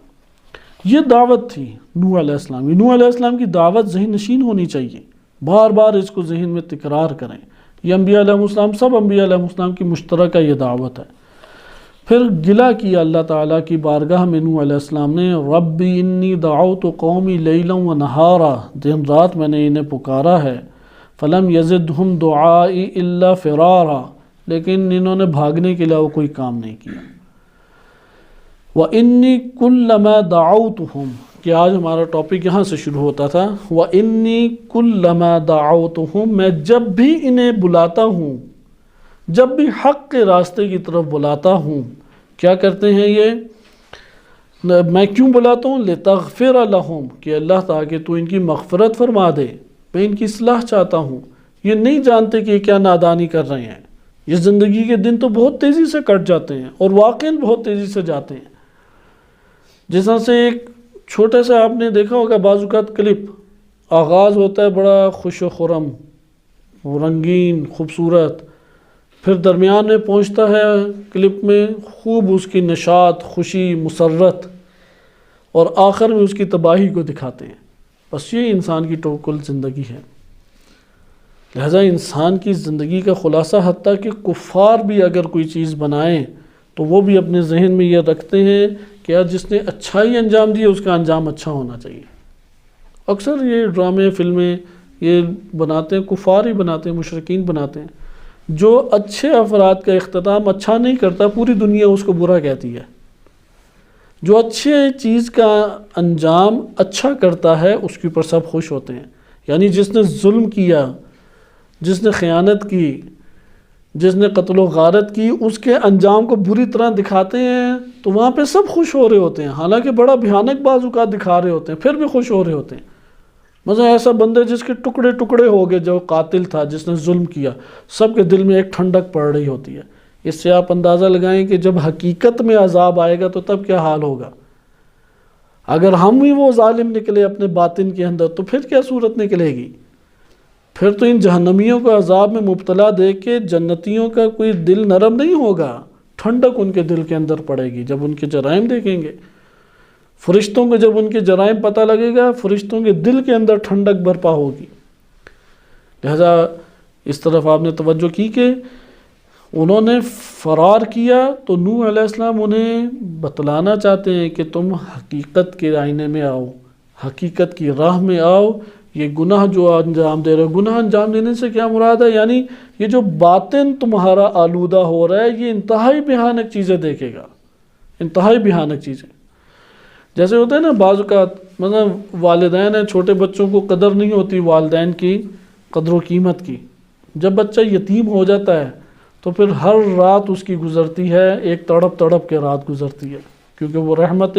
یہ دعوت تھی نوح علیہ السلام، یہ نوح علیہ السلام کی دعوت ذہن نشین ہونی چاہیے، بار بار اس کو ذہن میں تکرار کریں۔ یہ انبیاء علیہ السلام، سب انبیاء علیہ السلام کی مشترکہ یہ دعوت ہے۔ پھر گلہ کیا اللہ تعالیٰ کی بارگاہ میں نوح علیہ السلام نے، ربی انی دعوت قومی لیلا و نہارا، دن رات میں نے انہیں پکارا ہے، فلم یزدہم دعائی الا فرارا، لیکن انہوں نے بھاگنے کے علاوہ کوئی کام نہیں کیا۔ وَإِنِّي كُلَّمَا دَعَوْتُهُمْ، کہ آج ہمارا ٹاپک یہاں سے شروع ہوتا تھا، وَإِنِّي كُلَّمَا دَعَوْتُهُمْ، میں جب بھی انہیں بلاتا ہوں، جب بھی حق کے راستے کی طرف بلاتا ہوں، کیا کرتے ہیں یہ؟ میں کیوں بلاتا ہوں؟ لِتَغْفِرَ لَهُمْ، کہ اللہ تاکہ تو ان کی مغفرت فرما دے، میں ان کی اصلاح چاہتا ہوں۔ یہ نہیں جانتے کہ یہ کیا نادانی کر رہے ہیں، یہ زندگی کے دن تو بہت تیزی سے کٹ جاتے ہیں اور واقعاً بہت تیزی سے جاتے ہیں۔ جس طرح سے ایک چھوٹے سے آپ نے دیکھا ہوگا بعض اوقات کلپ، آغاز ہوتا ہے بڑا خوش و خرم، رنگین، خوبصورت، پھر درمیان میں پہنچتا ہے کلپ میں خوب اس کی نشاط، خوشی، مسرت، اور آخر میں اس کی تباہی کو دکھاتے ہیں۔ بس یہ انسان کی ٹوٹل زندگی ہے۔ لہذا انسان کی زندگی کا خلاصہ، حتیٰ کہ کفار بھی اگر کوئی چیز بنائیں تو وہ بھی اپنے ذہن میں یہ رکھتے ہیں کہ یار جس نے اچھائی انجام دی اس کا انجام اچھا ہونا چاہیے۔ اکثر یہ ڈرامے، فلمیں یہ بناتے ہیں، کفار ہی بناتے ہیں، مشرکین بناتے ہیں۔ جو اچھے افراد کا اختتام اچھا نہیں کرتا، پوری دنیا اس کو برا کہتی ہے۔ جو اچھے چیز کا انجام اچھا کرتا ہے اس کے اوپر سب خوش ہوتے ہیں۔ یعنی جس نے ظلم کیا، جس نے خیانت کی، جس نے قتل و غارت کی، اس کے انجام کو بری طرح دکھاتے ہیں تو وہاں پہ سب خوش ہو رہے ہوتے ہیں، حالانکہ بڑا بھیانک بعض اوقات دکھا رہے ہوتے ہیں، پھر بھی خوش ہو رہے ہوتے ہیں۔ مثلا ایسا بندے جس کے ٹکڑے ٹکڑے ہو گئے، جو قاتل تھا، جس نے ظلم کیا، سب کے دل میں ایک ٹھنڈک پڑ رہی ہوتی ہے۔ اس سے آپ اندازہ لگائیں کہ جب حقیقت میں عذاب آئے گا تو تب کیا حال ہوگا۔ اگر ہم ہی وہ ظالم نکلے اپنے باطن کے اندر تو پھر کیا صورت نکلے گی؟ پھر تو ان جہنمیوں کو عذاب میں مبتلا دیکھ کے جنتیوں کا کوئی دل نرم نہیں ہوگا، ٹھنڈک ان کے دل کے اندر پڑے گی جب ان کے جرائم دیکھیں گے۔ فرشتوں کو جب ان کے جرائم پتہ لگے گا، فرشتوں کے دل کے اندر ٹھنڈک برپا ہوگی۔ لہذا اس طرف آپ نے توجہ کی کہ انہوں نے فرار کیا تو نوح علیہ السلام انہیں بتلانا چاہتے ہیں کہ تم حقیقت کے آئینے میں آؤ، حقیقت کی راہ میں آؤ۔ یہ گناہ جو انجام دے رہے ہو، گناہ انجام دینے سے کیا مراد ہے؟ یعنی یہ جو باطن تمہارا آلودہ ہو رہا ہے، یہ انتہائی بھیانک چیزیں دیکھے گا، انتہائی بھیانک چیزیں۔ جیسے ہوتا ہے نا بعض اوقات، مطلب والدین ہیں، چھوٹے بچوں کو قدر نہیں ہوتی والدین کی قدر و قیمت کی۔ جب بچہ یتیم ہو جاتا ہے تو پھر ہر رات اس کی گزرتی ہے، ایک تڑپ تڑپ کے رات گزرتی ہے، کیونکہ وہ رحمت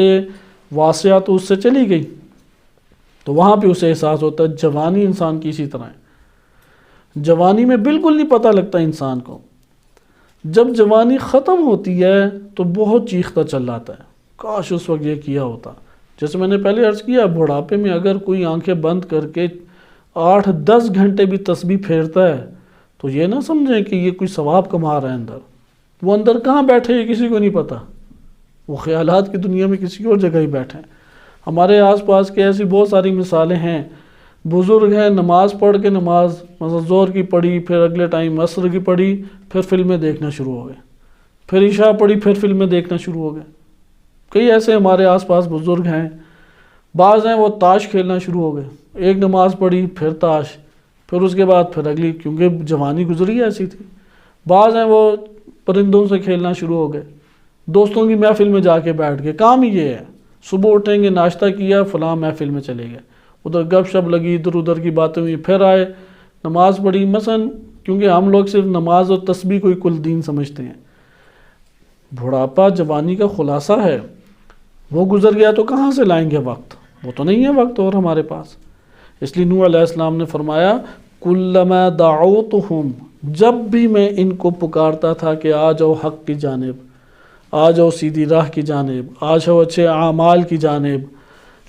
واسعہ تو اس سے چلی گئی، تو وہاں پہ اسے احساس ہوتا ہے۔ جوانی انسان کی اسی طرح ہے، جوانی میں بالکل نہیں پتہ لگتا انسان کو، جب جوانی ختم ہوتی ہے تو بہت چیختا چلاتا ہے، کاش اس وقت یہ کیا ہوتا۔ جیسے میں نے پہلے عرض کیا، بڑھاپے میں اگر کوئی آنکھیں بند کر کے 8-10 گھنٹے بھی تسبیح پھیرتا ہے تو یہ نہ سمجھیں کہ یہ کوئی ثواب کما رہا ہے اندر، وہ اندر کہاں بیٹھے یہ کسی کو نہیں پتہ، وہ خیالات کی دنیا میں کسی اور جگہ ہی بیٹھے ہیں۔ ہمارے آس پاس کے ایسی بہت ساری مثالیں ہیں، بزرگ ہیں نماز پڑھ کے، نماز مثلا ظہر کی پڑھی، پھر اگلے ٹائم عصر کی پڑھی، پھر فلمیں دیکھنا شروع ہو گئے، پھر عشاء پڑھی، پھر فلمیں دیکھنا شروع ہو گئے۔ کئی ایسے ہمارے آس پاس بزرگ ہیں، بعض ہیں وہ تاش کھیلنا شروع ہو گئے، ایک نماز پڑھی پھر تاش، پھر اس کے بعد پھر اگلی، کیونکہ جوانی گزری ایسی تھی۔ بعض ہیں وہ پرندوں سے کھیلنا شروع ہو گئے، دوستوں کی محفل میں جا کے بیٹھ گئے، کام ہی یہ ہے، صبح اٹھیں گے، ناشتہ کیا، فلاں محفل میں چلے گئے، ادھر گپ شپ لگی، ادھر ادھر کی باتیں ہوئی، پھر آئے نماز پڑھی مثلا، کیونکہ ہم لوگ صرف نماز اور تسبیح کو ہی کل دین سمجھتے ہیں۔ بڑھاپا جوانی کا خلاصہ ہے، وہ گزر گیا تو کہاں سے لائیں گے وقت؟ وہ تو نہیں ہے وقت اور ہمارے پاس۔ اس لیے نوح علیہ السلام نے فرمایا کلما دعوتہم، جب بھی میں ان کو پکارتا تھا کہ آ جاؤ حق کی جانب، آ جاؤ سیدھی راہ کی جانب، آ جاؤ اچھے اعمال کی جانب،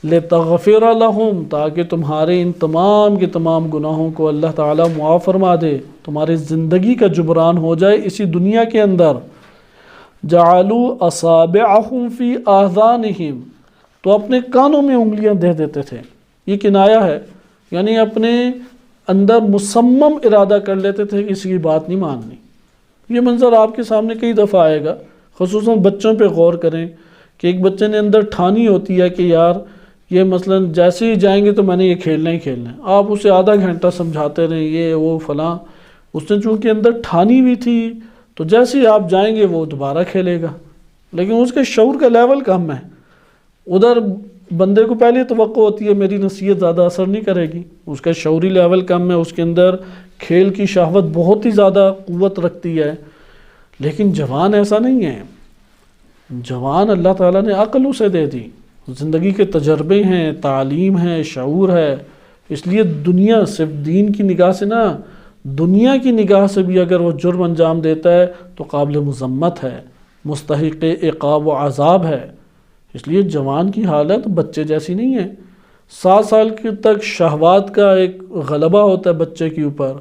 لتغفر لہم، تاکہ تمہارے ان تمام کے تمام گناہوں کو اللہ تعالیٰ معاف فرما دے، تمہاری زندگی کا جبران ہو جائے اسی دنیا کے اندر، جعلوا اصابعہم فی آذانہم، تو اپنے کانوں میں انگلیاں دے دیتے تھے۔ یہ کنایہ ہے، یعنی اپنے اندر مصمم ارادہ کر لیتے تھے کہ کسی کی بات نہیں ماننی۔ یہ منظر آپ کے سامنے کئی دفعہ آئے گا، خصوصاً بچوں پہ غور کریں کہ ایک بچے نے اندر ٹھانی ہوتی ہے کہ یار یہ مثلاً جیسے ہی جائیں گے تو میں نے یہ کھیلنا ہی کھیلنا ہے، آپ اسے آدھا گھنٹہ سمجھاتے رہیں یہ وہ فلاں، اس نے چونکہ اندر ٹھانی ہوئی تھی تو جیسے ہی آپ جائیں گے وہ دوبارہ کھیلے گا، لیکن اس کے شعور کا لیول کم ہے۔ ادھر بندے کو پہلے توقع ہوتی ہے میری نصیحت زیادہ اثر نہیں کرے گی، اس کا شعوری لیول کم ہے، اس کے اندر کھیل کی شہوت بہت ہی زیادہ قوت رکھتی ہے۔ لیکن جوان ایسا نہیں ہے، جوان اللہ تعالیٰ نے عقل اسے دے دی، زندگی کے تجربے ہیں، تعلیم ہے، شعور ہے، اس لیے دنیا صرف دین کی نگاہ سے نہ، دنیا کی نگاہ سے بھی اگر وہ جرم انجام دیتا ہے تو قابل مذمت ہے، مستحق عقاب و عذاب ہے۔ اس لیے جوان کی حالت بچے جیسی نہیں ہے۔ 7 سال تک شہوات کا ایک غلبہ ہوتا ہے بچے کے اوپر،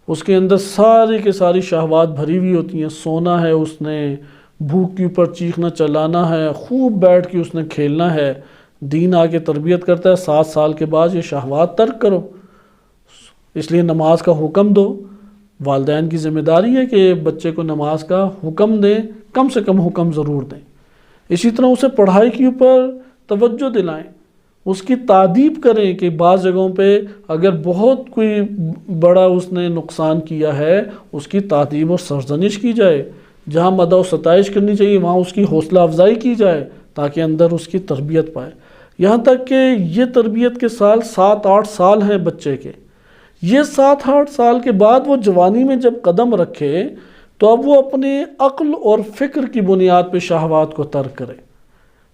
اس کے اندر ساری کے ساری شہوات بھری ہوئی ہوتی ہیں، سونا ہے، اس نے بھوک کے اوپر چیخنا چلانا ہے، خوب بیٹھ کے اس نے کھیلنا ہے۔ دین آ کے تربیت کرتا ہے 7 سال کے بعد یہ شہوات ترک کرو، اس لیے نماز کا حکم دو۔ والدین کی ذمہ داری ہے کہ بچے کو نماز کا حکم دیں، کم سے کم حکم ضرور دیں۔ اسی طرح اسے پڑھائی کے اوپر توجہ دلائیں، اس کی تعدیب کریں کہ بعض جگہوں پہ اگر بہت کوئی بڑا اس نے نقصان کیا ہے اس کی تعدیب اور سرزنش کی جائے، جہاں مدح و ستائش کرنی چاہیے وہاں اس کی حوصلہ افزائی کی جائے تاکہ اندر اس کی تربیت پائے۔ یہاں تک کہ یہ تربیت کے سال 7-8 سال ہیں بچے کے، یہ 7-8 سال کے بعد وہ جوانی میں جب قدم رکھے تو اب وہ اپنے عقل اور فکر کی بنیاد پہ شہوات کو ترک کرے۔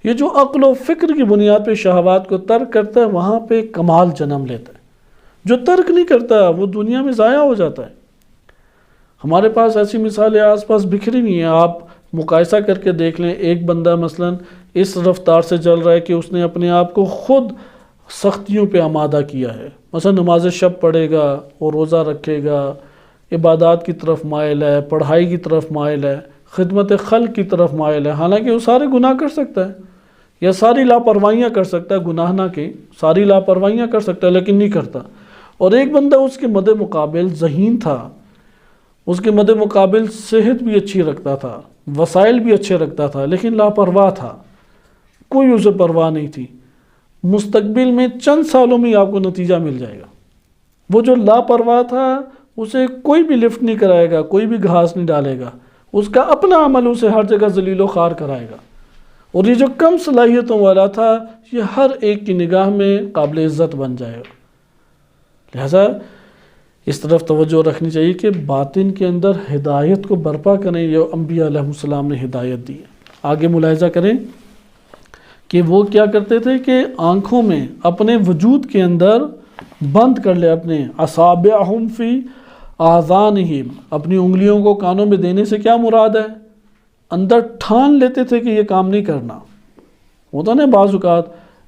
یہ جو عقل و فکر کی بنیاد پہ شہوات کو ترک کرتا ہے وہاں پہ کمال جنم لیتا ہے، جو ترک نہیں کرتا وہ دنیا میں ضائع ہو جاتا ہے۔ ہمارے پاس ایسی مثالیں آس پاس بکھری نہیں ہیں، آپ مقایسہ کر کے دیکھ لیں، ایک بندہ مثلا اس رفتار سے چل رہا ہے کہ اس نے اپنے آپ کو خود سختیوں پہ آمادہ کیا ہے، مثلا نماز شب پڑھے گا اور روزہ رکھے گا، عبادات کی طرف مائل ہے، پڑھائی کی طرف مائل ہے، خدمت خلق کی طرف مائل ہے، حالانکہ وہ سارے گناہ کر سکتا ہے یا ساری لاپرواہیاں کر سکتا ہے، گناہ نہ کہ ساری لاپرواہیاں کر سکتا ہے لیکن نہیں کرتا۔ اور ایک بندہ اس کے مد مقابل ذہین تھا، اس کے مد مقابل صحت بھی اچھی رکھتا تھا، وسائل بھی اچھے رکھتا تھا، لیکن لاپرواہ تھا، کوئی اسے پرواہ نہیں تھی۔ مستقبل میں چند سالوں میں آپ کو نتیجہ مل جائے گا۔ وہ جو لاپرواہ تھا اسے کوئی بھی لفٹ نہیں کرائے گا، کوئی بھی گھاس نہیں ڈالے گا، اس کا اپنا عمل اسے ہر جگہ ذلیل و خوار کرائے گا۔ اور یہ جو کم صلاحیتوں والا تھا یہ ہر ایک کی نگاہ میں قابل عزت بن جائے گا۔ لہذا اس طرف توجہ رکھنی چاہیے کہ باطن کے اندر ہدایت کو برپا کریں، یہ انبیاء علیہ السلام نے ہدایت دی ہے۔ آگے ملاحظہ کریں کہ وہ کیا کرتے تھے کہ آنکھوں میں اپنے وجود کے اندر بند کر لے، اپنے اصابعہم فی آذانہم، اپنی انگلیوں کو کانوں میں دینے سے کیا مراد ہے؟ اندر ٹھان لیتے تھے کہ یہ کام نہیں کرنا۔ ہوتا نا بعض اوقات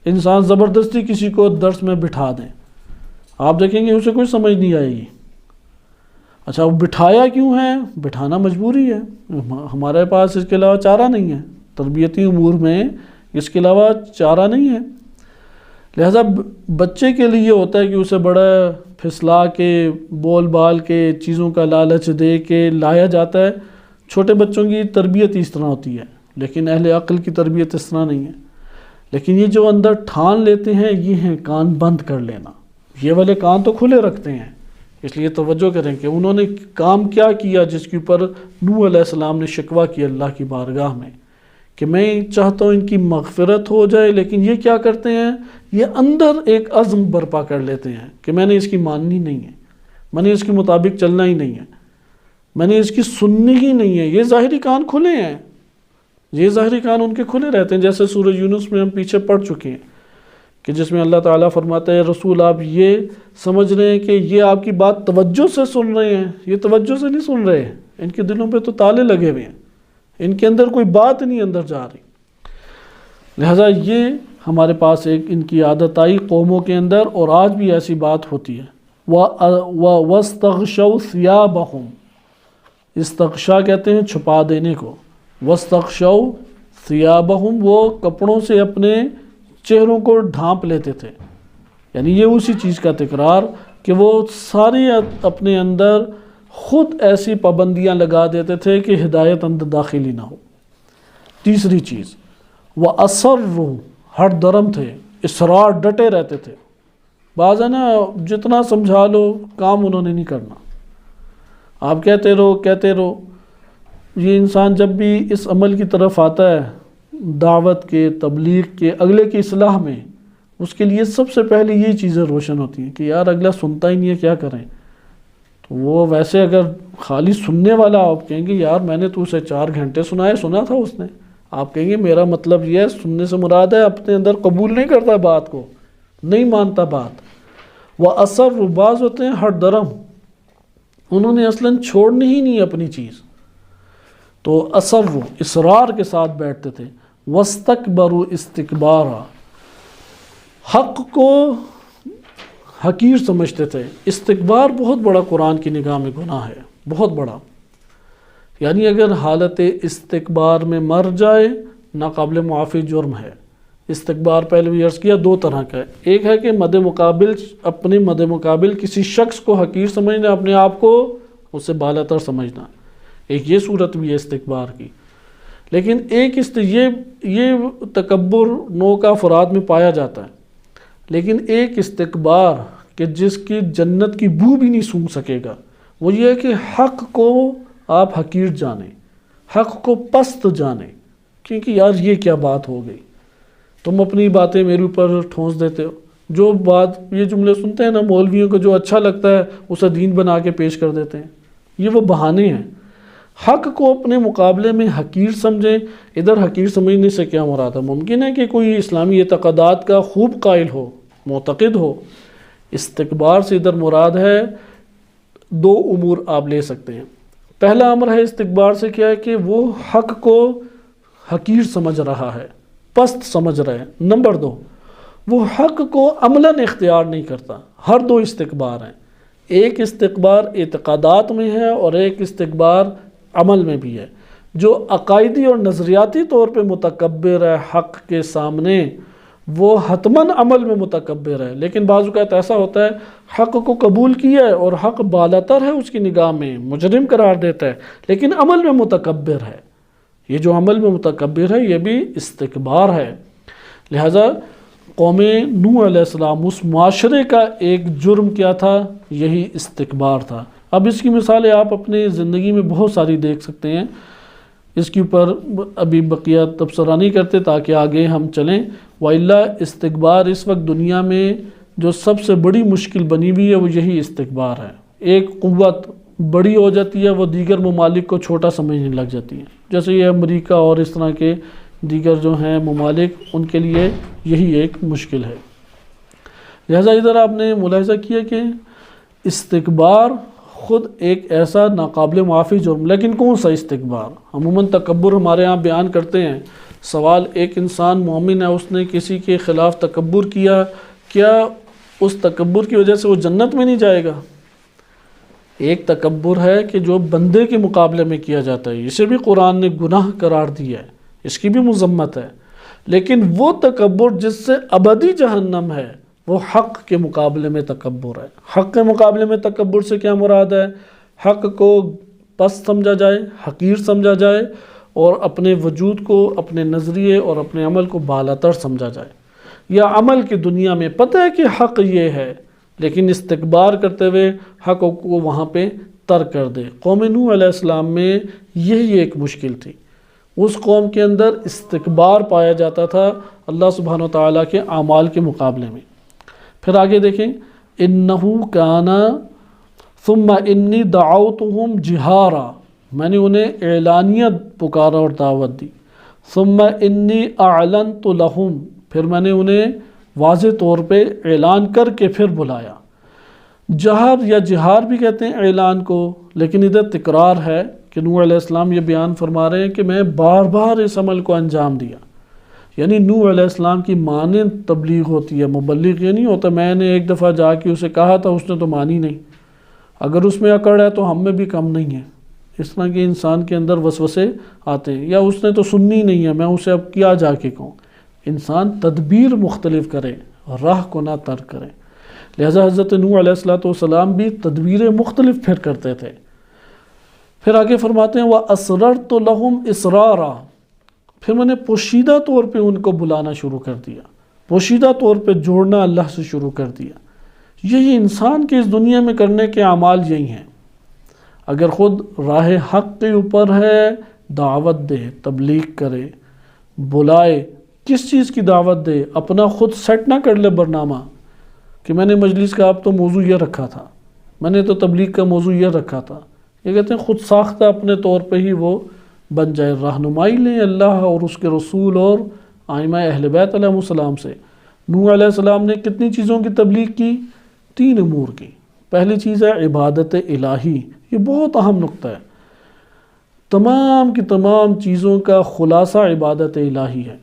انسان زبردستی کسی کو درس میں بٹھا دیں، آپ دیکھیں گے اسے کوئی سمجھ نہیں آئے گی۔ اچھا وہ بٹھایا کیوں ہے؟ بٹھانا مجبوری ہے، ہمارے پاس اس کے علاوہ چارہ نہیں ہے، تربیتی امور میں اس کے علاوہ چارہ نہیں ہے۔ لہذا بچے کے لیے ہوتا ہے کہ اسے بڑا پھسلا کے بول بال کے چیزوں کا لالچ دے کے لایا جاتا ہے۔ چھوٹے بچوں کی تربیت اس طرح ہوتی ہے، لیکن اہل عقل کی تربیت اس طرح نہیں ہے۔ لیکن یہ جو اندر ٹھان لیتے ہیں یہ ہیں کان بند کر لینا، یہ والے کان تو کھلے رکھتے ہیں۔ اس لیے توجہ کریں کہ انہوں نے کام کیا کیا جس کے اوپر نوح علیہ السلام نے شکوہ کیا اللہ کی بارگاہ میں کہ میں چاہتا ہوں ان کی مغفرت ہو جائے، لیکن یہ کیا کرتے ہیں؟ یہ اندر ایک عزم برپا کر لیتے ہیں کہ میں نے اس کی ماننی نہیں ہے، میں نے اس کے مطابق چلنا ہی نہیں ہے، میں نے اس کی سننی ہی نہیں ہے۔ یہ ظاہری کان کھلے ہیں، یہ ظاہری کان ان کے کھلے رہتے ہیں، جیسے سورہ یونس میں ہم پیچھے پڑھ چکے ہیں کہ جس میں اللہ تعالیٰ فرماتا ہے رسول آپ یہ سمجھ رہے ہیں کہ یہ آپ کی بات توجہ سے سن رہے ہیں، یہ توجہ سے نہیں سن رہے ہیں، ان کے دلوں پہ تو تالے لگے ہوئے ہیں، ان کے اندر کوئی بات نہیں اندر جا رہی۔ لہٰذا یہ ہمارے پاس ایک ان کی عادت آئی قوموں کے اندر، اور آج بھی ایسی بات ہوتی ہے۔ وَاسْتَغْشَوْا ثِيَابَهُمْ، استغشا کہتے ہیں چھپا دینے کو، وَاسْتَغْشَوْا ثِيَابَهُمْ وہ کپڑوں سے اپنے چہروں کو ڈھانپ لیتے تھے، یعنی یہ اسی چیز کا تکرار کہ وہ ساری اپنے اندر خود ایسی پابندیاں لگا دیتے تھے کہ ہدایت اندر داخلی نہ ہو۔ تیسری چیز وَأَصَرُّوا ہٹ درم تھے، اصرار ڈٹے رہتے تھے۔ بعض ہے نا جتنا سمجھا لو کام انہوں نے نہیں کرنا، آپ کہتے رہو۔ یہ انسان جب بھی اس عمل کی طرف آتا ہے دعوت کے، تبلیغ کے، اگلے کی اصلاح میں، اس کے لیے سب سے پہلے یہ چیزیں روشن ہوتی ہیں کہ یار اگلا سنتا ہی نہیں ہے، کیا کریں؟ تو وہ ویسے اگر خالی سننے والا آپ کہیں گے یار میں نے تو اسے 4 گھنٹے سنا تھا اس نے، آپ کہیں گے میرا مطلب یہ ہے سننے سے مراد ہے اپنے اندر قبول نہیں کرتا بات کو، نہیں مانتا بات۔ وہ اثر بعض ہوتے ہیں ہٹ درم، انہوں نے اصلاً چھوڑنی ہی نہیں اپنی چیز، تو اثر اصرار کے ساتھ بیٹھتے تھے۔ وَاسْتَكْبَرُوا اسْتِكْبَارًا حق کو حقیر سمجھتے تھے۔ استکبار بہت بڑا قرآن کی نگاہ میں گناہ ہے، بہت بڑا، یعنی اگر حالت استکبار میں مر جائے ناقابل معافی جرم ہے۔ استکبار پہلے بھی عرض کیا 2 طرح کا ہے، ایک ہے کہ اپنے مد مقابل کسی شخص کو حقیر سمجھنا، اپنے آپ کو اس سے بالاتر سمجھنا، ایک یہ صورت بھی ہے استکبار کی۔ لیکن ایک یہ تکبر نوع کا افراد میں پایا جاتا ہے، لیکن ایک استکبار کہ جس کی جنت کی بو بھی نہیں سونگھ سکے گا، وہ یہ ہے کہ حق کو آپ حقیر جانیں، حق کو پست جانیں، کیونکہ یار یہ کیا بات ہو گئی، تم اپنی باتیں میرے اوپر ٹھونس دیتے ہو، جو بات یہ جملے سنتے ہیں نا مولویوں کو، جو اچھا لگتا ہے اسے دین بنا کے پیش کر دیتے ہیں، یہ وہ بہانے ہیں۔ حق کو اپنے مقابلے میں حقیر سمجھیں۔ ادھر حقیر سمجھنے سے کیا مراد ہے؟ ممکن ہے کہ کوئی اسلامی اعتقادات کا خوب قائل ہو، معتقد ہو، استکبار سے ادھر مراد ہے 2 امور آپ لے سکتے ہیں۔ پہلا امر ہے استکبار سے کیا ہے کہ وہ حق کو حقیر سمجھ رہا ہے، پست سمجھ رہا ہے۔ نمبر 2 وہ حق کو عملاً اختیار نہیں کرتا۔ ہر 2 استکبار ہیں، ایک استکبار اعتقادات میں ہے اور ایک استکبار عمل میں بھی ہے۔ جو عقائدی اور نظریاتی طور پہ متکبر ہے حق کے سامنے، وہ حتماً عمل میں متکبر ہے، لیکن بعض اوقات ایسا ہوتا ہے حق کو قبول کیا ہے اور حق بالاتر ہے اس کی نگاہ میں، مجرم قرار دیتا ہے، لیکن عمل میں متکبر ہے۔ یہ جو عمل میں متکبر ہے یہ بھی استکبار ہے۔ لہٰذا قوم نوح علیہ السلام اس معاشرے کا ایک جرم کیا تھا؟ یہی استکبار تھا۔ اب اس کی مثالیں آپ اپنی زندگی میں بہت ساری دیکھ سکتے ہیں، اس کے اوپر ابھی بقیہ تبصرہ نہیں کرتے تاکہ آگے ہم چلیں۔ وَإِلَّا استکبار اس وقت دنیا میں جو سب سے بڑی مشکل بنی ہوئی ہے وہ یہی استکبار ہے۔ ایک قوت بڑی ہو جاتی ہے، وہ دیگر ممالک کو چھوٹا سمجھنے لگ جاتی ہے، جیسے یہ امریکہ اور اس طرح کے دیگر جو ہیں ممالک، ان کے لیے یہی ایک مشکل ہے۔ لہٰذا ادھر آپ نے ملاحظہ کیا کہ استکبار خود ایک ایسا ناقابل معافی جرم، لیکن کون سا استکبار؟ عموماً تکبر ہمارے ہاں بیان کرتے ہیں، سوال ایک انسان مومن ہے، اس نے کسی کے خلاف تکبر کیا، کیا اس تکبر کی وجہ سے وہ جنت میں نہیں جائے گا؟ ایک تکبر ہے کہ جو بندے کے مقابلے میں کیا جاتا ہے، اسے بھی قرآن نے گناہ قرار دیا ہے، اس کی بھی مذمت ہے، لیکن وہ تکبر جس سے ابدی جہنم ہے وہ حق کے مقابلے میں تکبر ہے۔ حق کے مقابلے میں تکبر سے کیا مراد ہے؟ حق کو پست سمجھا جائے، حقیر سمجھا جائے، اور اپنے وجود کو، اپنے نظریے اور اپنے عمل کو بالاتر سمجھا جائے، یا عمل کی دنیا میں پتہ ہے کہ حق یہ ہے لیکن استکبار کرتے ہوئے حق کو وہاں پہ ترک کر دے۔ قوم نوح علیہ السلام میں یہی ایک مشکل تھی، اس قوم کے اندر استکبار پایا جاتا تھا اللہ سبحانہ و تعالیٰ کے اعمال کے مقابلے میں۔ پھر آگے دیکھیں، انہو کانا ثم انی دعوتہم جہارا، میں نے انہیں اعلانیہ پکارا اور دعوت دی، ثم انی اعلنت لہم، پھر میں نے انہیں واضح طور پہ اعلان کر کے پھر بلایا۔ جہر یا جہار بھی کہتے ہیں اعلان کو، لیکن ادھر تکرار ہے کہ نوح علیہ السلام یہ بیان فرما رہے ہیں کہ میں بار بار اس عمل کو انجام دیا۔ یعنی نوح علیہ السلام کی مانند تبلیغ ہوتی ہے۔ مبلغ یہ نہیں ہوتا میں نے ایک دفعہ جا کے اسے کہا تھا اس نے تو مانی نہیں، اگر اس میں اکڑ ہے تو ہم میں بھی کم نہیں ہے۔ اس طرح کے انسان کے اندر وسوسے آتے ہیں، یا اس نے تو سننی نہیں ہے، میں اسے اب کیا جا کے کہوں۔ انسان تدبیر مختلف کرے، راہ کو نہ ترک کرے۔ لہذا حضرت نوح علیہ السلام بھی تدبیریں مختلف پھر کرتے تھے۔ پھر آگے فرماتے ہیں وَأَسْرَرْتُ لَهُمْ إِسْرَارًا، پھر میں نے پوشیدہ طور پہ ان کو بلانا شروع کر دیا، پوشیدہ طور پہ جوڑنا اللہ سے شروع کر دیا۔ یہی انسان کے اس دنیا میں کرنے کے اعمال یہی ہیں۔ اگر خود راہ حق کے اوپر ہے، دعوت دے، تبلیغ کرے، بلائے۔ کس چیز کی دعوت دے؟ اپنا خود سیٹ نہ کر لے برنامہ کہ میں نے مجلس کا اب تو موضوع یہ رکھا تھا، میں نے تو تبلیغ کا موضوع یہ رکھا تھا۔ یہ کہتے ہیں خود ساختہ اپنے طور پہ ہی وہ بن جائے۔ رہنمائی لیں اللہ اور اس کے رسول اور ائمہ اہل بیت علیہ السلام سے۔ نوح علیہ السلام نے کتنی چیزوں کی تبلیغ کی؟ 3 امور کی۔ پہلی چیز ہے عبادت الہی، یہ بہت اہم نقطہ ہے۔ تمام کی تمام چیزوں کا خلاصہ عبادت الہی ہے۔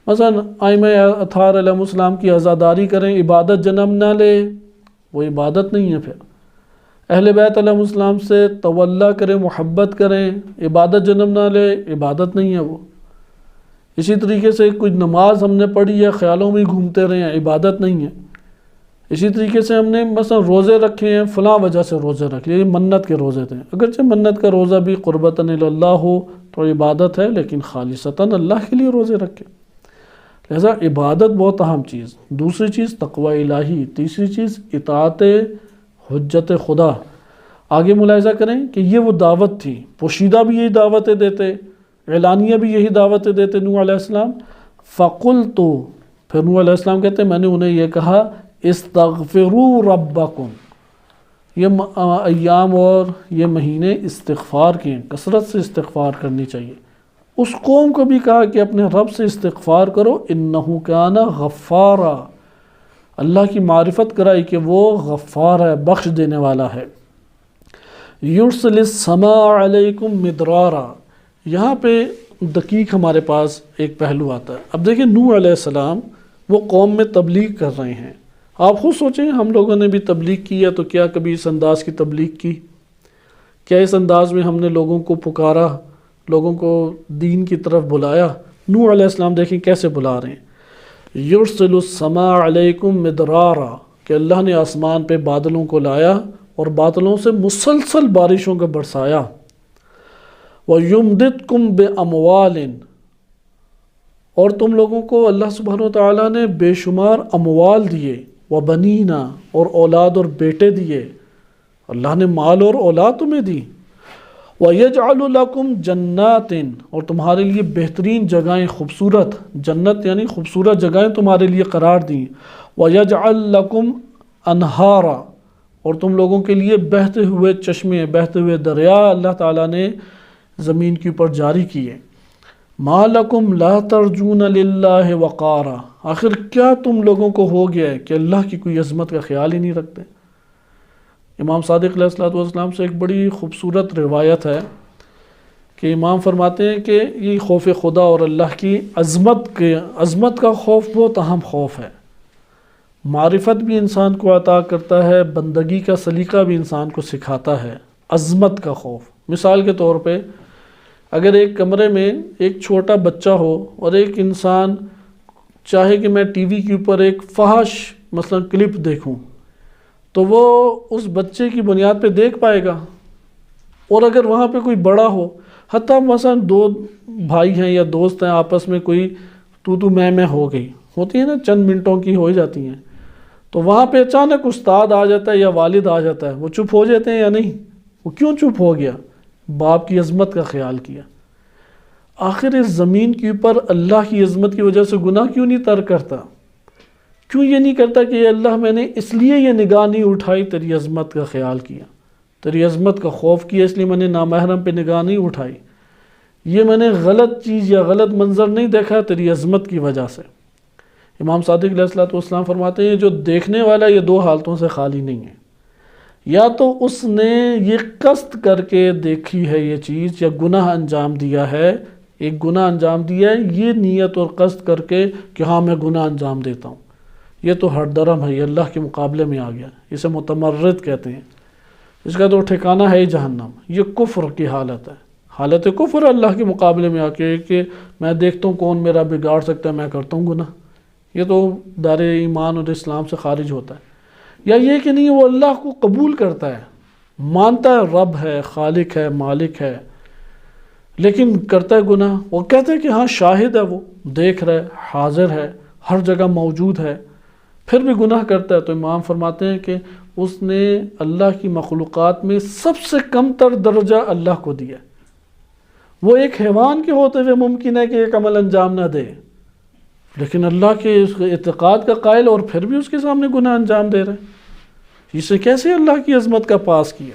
مثلا ائمہ اطہار علیہ السلام کی عزاداری کریں، عبادت جنم نہ لے، وہ عبادت نہیں ہے۔ پھر اہل بیت علیہ السلام سے تولا کریں، محبت کریں، عبادت جنم نہ لے، عبادت نہیں ہے وہ۔ اسی طریقے سے کوئی نماز ہم نے پڑھی ہے، خیالوں میں گھومتے رہے ہیں، عبادت نہیں ہے۔ اسی طریقے سے ہم نے مثلا روزے رکھے ہیں، فلاں وجہ سے روزے رکھ لیے، منت کے روزے تھے، اگرچہ منت کا روزہ بھی قربتاً اللہ ہو تو عبادت ہے، لیکن خالصتاً اللہ کے لیے روزے رکھے۔ لہذا عبادت بہت اہم چیز۔ دوسری چیز تقوی الہی، تیسری چیز اطاعت حجت خدا۔ آگے ملاحظہ کریں کہ یہ وہ دعوت تھی، پوشیدہ بھی یہی دعوتیں دیتے، اعلانیہ بھی یہی دعوتیں دیتے نوح علیہ السلام۔ فَقُلْتُ، پھر نوح علیہ السلام کہتے ہیں میں نے انہیں یہ کہا استغفروا ربکم، یہ ایام اور یہ مہینے استغفار کے ہیں، کثرت سے استغفار کرنی چاہیے۔ اس قوم کو بھی کہا کہ اپنے رب سے استغفار کرو، انہ کان غفارا، اللہ کی معرفت کرائی کہ وہ غفار ہے، بخش دینے والا ہے۔ یرسل السماء علیکم مدرارا، یہاں پہ دقیق ہمارے پاس ایک پہلو آتا ہے۔ اب دیکھیں نوح علیہ السلام وہ قوم میں تبلیغ کر رہے ہیں۔ آپ خود سوچیں ہم لوگوں نے بھی تبلیغ کی ہے تو کیا کبھی اس انداز کی تبلیغ کی؟ کیا اس انداز میں ہم نے لوگوں کو پکارا، لوگوں کو دین کی طرف بلایا؟ نوح علیہ السلام دیکھیں کیسے بلا رہے ہیں۔ یرسل السماء علیکم مدرارا، کہ اللہ نے آسمان پہ بادلوں کو لایا اور بادلوں سے مسلسل بارشوں کو برسایا۔ وَيُمْدِدْكُمْ بِأَمْوَالٍ، اور تم لوگوں کو اللہ سبحانہ وتعالیٰ نے بے شمار اموال دیے، وَبَنِينَ، اور اولاد اور بیٹے دیے، اللہ نے مال اور اولاد تمہیں دی۔ وَيَجْعَلُ لَكُمْ جَنَّاتٍ، اور تمہارے لیے بہترین جگہیں، خوبصورت جنت یعنی خوبصورت جگہیں تمہارے لیے قرار دیں۔ وَيَجْعَلْ لَكُمْ أَنْهَارًا، اور تم لوگوں کے لیے بہتے ہوئے چشمے، بہتے ہوئے دریا اللہ تعالیٰ نے زمین کے اوپر جاری کیے۔ مَا لَكُمْ لَا تَرْجُونَ لِلَّهِ وَقَارًا، آخر کیا تم لوگوں کو ہو گیا ہے کہ اللہ کی کوئی عظمت کا خیال ہی نہیں رکھتے؟ امام صادق علیہ السلام سے ایک بڑی خوبصورت روایت ہے کہ امام فرماتے ہیں کہ یہ خوف خدا اور اللہ کی عظمت کا خوف بہت اہم خوف ہے۔ معرفت بھی انسان کو عطا کرتا ہے، بندگی کا سلیقہ بھی انسان کو سکھاتا ہے۔ عظمت کا خوف، مثال کے طور پہ اگر ایک کمرے میں ایک چھوٹا بچہ ہو اور ایک انسان چاہے کہ میں ٹی وی کے اوپر ایک فحش مثلا کلپ دیکھوں تو وہ اس بچے کی بنیاد پہ دیکھ پائے گا، اور اگر وہاں پہ کوئی بڑا ہو، حتیٰ مثلا 2 بھائی ہیں یا دوست ہیں آپس میں کوئی تو میں ہو گئی ہوتی ہے نا، چند منٹوں کی ہو جاتی ہیں، تو وہاں پہ اچانک استاد آ جاتا ہے یا والد آ جاتا ہے، وہ چپ ہو جاتے ہیں یا نہیں؟ وہ کیوں چپ ہو گیا؟ باپ کی عظمت کا خیال کیا۔ آخر اس زمین کے اوپر اللہ کی عظمت کی وجہ سے گناہ کیوں نہیں ترک کرتا؟ کیوں یہ نہیں کرتا کہ اللہ میں نے اس لیے یہ نگاہ نہیں اٹھائی، تیری عظمت کا خیال کیا، تیری عظمت کا خوف کیا، اس لیے میں نے نامحرم پہ نگاہ نہیں اٹھائی، یہ میں نے غلط چیز یا غلط منظر نہیں دیکھا تیری عظمت کی وجہ سے۔ امام صادق علیہ السلام فرماتے ہیں جو دیکھنے والا یہ دو حالتوں سے خالی نہیں ہے، یا تو اس نے یہ قصد کر کے دیکھی ہے یہ چیز، یا گناہ انجام دیا ہے، ایک گناہ انجام دیا ہے یہ نیت اور قصد کر کے کہ ہاں میں گناہ انجام دیتا ہوں، یہ تو ہر درم ہے، یہ اللہ کے مقابلے میں آ گیا، اسے متمرد کہتے ہیں، اس کا تو ٹھکانہ ہے ہی جہنم، یہ کفر کی حالت ہے، حالت کفر اللہ کے مقابلے میں آ کے کہ میں دیکھتا ہوں کون میرا بگاڑ سکتا ہے، میں کرتا ہوں گناہ، یہ تو دار ایمان اور اسلام سے خارج ہوتا ہے۔ یا یہ کہ نہیں وہ اللہ کو قبول کرتا ہے، مانتا ہے رب ہے، خالق ہے، مالک ہے، لیکن کرتا ہے گناہ، وہ کہتے ہیں کہ ہاں شاہد ہے، وہ دیکھ رہا ہے، حاضر ہے، ہر جگہ موجود ہے، پھر بھی گناہ کرتا ہے، تو امام فرماتے ہیں کہ اس نے اللہ کی مخلوقات میں سب سے کم تر درجہ اللہ کو دیا۔ وہ ایک حیوان کے ہوتے ہوئے ممکن ہے کہ ایک عمل انجام نہ دے، لیکن اللہ کے اس اعتقاد کا قائل، اور پھر بھی اس کے سامنے گناہ انجام دے رہے ہیں، اسے کیسے اللہ کی عظمت کا پاس کیا؟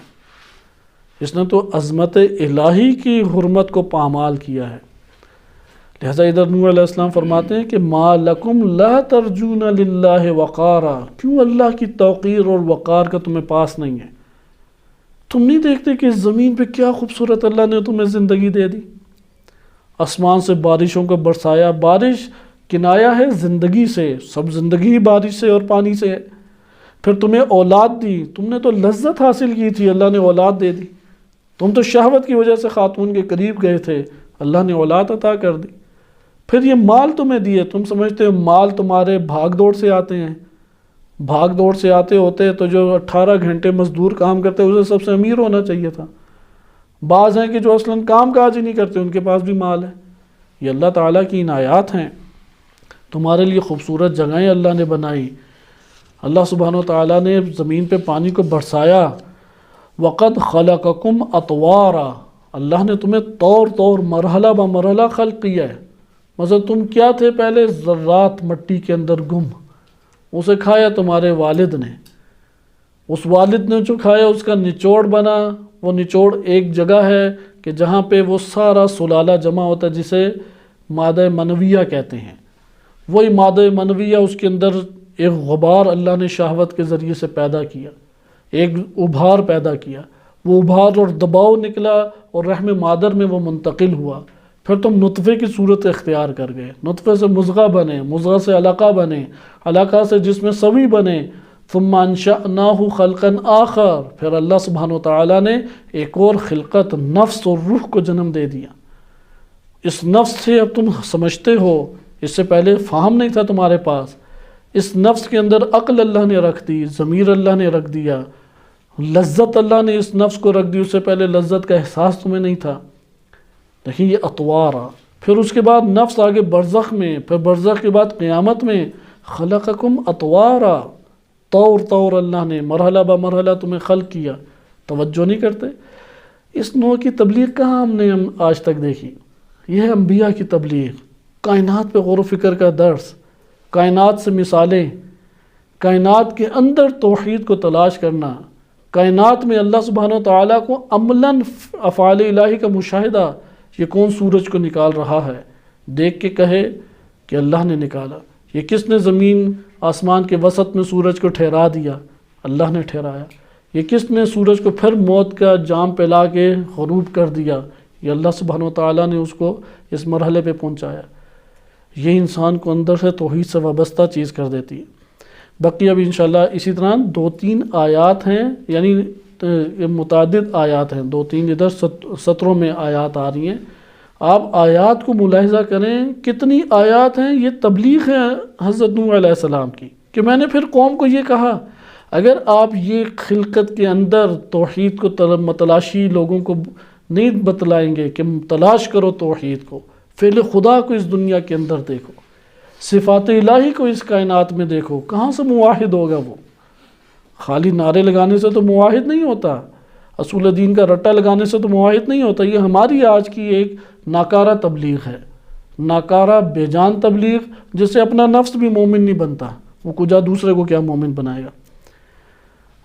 اس نے تو عظمت الہی کی حرمت کو پامال کیا ہے۔ لہذا ادھر نوح علیہ السلام فرماتے ہیں کہ ما لکم لا ترجون للہ وقارا، کیوں اللہ کی توقیر اور وقار کا تمہیں پاس نہیں ہے؟ تم نہیں دیکھتے کہ اس زمین پہ کیا خوبصورت اللہ نے تمہیں زندگی دے دی، آسمان سے بارشوں کو برسایا، بارش کنایا ہے زندگی سے، سب زندگی بارش سے اور پانی سے ہے، پھر تمہیں اولاد دی، تم نے تو لذت حاصل کی تھی، اللہ نے اولاد دے دی، تم تو شہوت کی وجہ سے خاتون کے قریب گئے تھے، اللہ نے اولاد عطا کر دی، پھر یہ مال تمہیں دیے، تم سمجھتے ہو مال تمہارے بھاگ دوڑ سے آتے ہیں، بھاگ دوڑ سے آتے ہوتے تو جو 18 گھنٹے مزدور کام کرتے اسے سب سے امیر ہونا چاہیے تھا، بعض ہیں کہ جو اصلاً کام کاج ہی نہیں کرتے ان کے پاس بھی مال ہے۔ یہ اللہ تعالیٰ کی عنایات ہیں، تمہارے لیے خوبصورت جگہیں اللہ نے بنائی، اللہ سبحانہ وتعالیٰ نے زمین پہ پانی کو برسایا، وَقَدْ خَلَقَكُمْ أَطْوَارًا، اللہ نے تمہیں طور مرحلہ بمرحلہ خلق کیا ہے۔ مثلا تم کیا تھے پہلے؟ ذرات مٹی کے اندر گم، اسے کھایا تمہارے والد نے، اس والد نے جو کھایا اس کا نچوڑ بنا، وہ نچوڑ ایک جگہ ہے کہ جہاں پہ وہ سارا سلالہ جمع ہوتا ہے جسے مادہ منویہ کہتے ہیں، وہی مادہ منویہ اس کے اندر ایک غبار اللہ نے شہوت کے ذریعے سے پیدا کیا، ایک ابھار پیدا کیا، وہ ابھار اور دباؤ نکلا اور رحم مادر میں وہ منتقل ہوا، پھر تم نطفے کی صورت اختیار کر گئے، نطفے سے مضغہ بنے، مضغہ سے علقہ بنے، علقہ سے جسم سوی بنے، ثم انشأناہ خلقا آخر، پھر اللہ سبحانہ وتعالیٰ نے ایک اور خلقت نفس اور روح کو جنم دے دیا۔ اس نفس سے اب تم سمجھتے ہو، اس سے پہلے فہم نہیں تھا تمہارے پاس، اس نفس کے اندر عقل اللہ نے رکھ دی، ضمیر اللہ نے رکھ دیا، لذت اللہ نے اس نفس کو رکھ دی، اس سے پہلے لذت کا احساس تمہیں نہیں تھا، لیکن یہ اطوارا، پھر اس کے بعد نفس آگے برزخ میں، پھر برزخ کے بعد قیامت میں، خلقکم اطوارا، طور اللہ نے مرحلہ بمرحلہ تمہیں خلق کیا، توجہ نہیں کرتے؟ اس نوع کی تبلیغ کہاں ہم نے آج تک دیکھی؟ یہ ہے انبیاء کی تبلیغ، کائنات پہ غور و فکر کا درس، کائنات سے مثالیں، کائنات کے اندر توحید کو تلاش کرنا، کائنات میں اللہ سبحانہ وتعالیٰ کو عملاً افعال الہی کا مشاہدہ، یہ کون سورج کو نکال رہا ہے، دیکھ کے کہے کہ اللہ نے نکالا، یہ کس نے زمین آسمان کے وسط میں سورج کو ٹھہرا دیا، اللہ نے ٹھہرایا، یہ کس نے سورج کو پھر موت کا جام پلا کے غروب کر دیا، یہ اللہ سبحانہ وتعالیٰ نے اس کو اس مرحلے پہ پہنچایا۔ یہ انسان کو اندر سے توحید سے وابستہ چیز کر دیتی ہے۔ باقی اب انشاءاللہ اسی طرح 2-3 آیات ہیں، یعنی متعدد آیات ہیں، 2-3 ادھر 17 میں آیات آ رہی ہیں، آپ آیات کو ملاحظہ کریں، کتنی آیات ہیں، یہ تبلیغ ہے حضرت نوح علیہ السلام کی، کہ میں نے پھر قوم کو یہ کہا، اگر آپ یہ خلقت کے اندر توحید کو متلاشی لوگوں کو نہیں بتلائیں گے کہ تلاش کرو توحید کو، فعل خدا کو اس دنیا کے اندر دیکھو، صفات الہی کو اس کائنات میں دیکھو، کہاں سے موحد ہوگا وہ؟ خالی نعرے لگانے سے تو موحد نہیں ہوتا، اصول دین کا رٹا لگانے سے تو موحد نہیں ہوتا۔ یہ ہماری آج کی ایک ناکارہ تبلیغ ہے، ناکارہ بے جان تبلیغ، جس سے اپنا نفس بھی مومن نہیں بنتا، وہ کجا دوسرے کو کیا مومن بنائے گا۔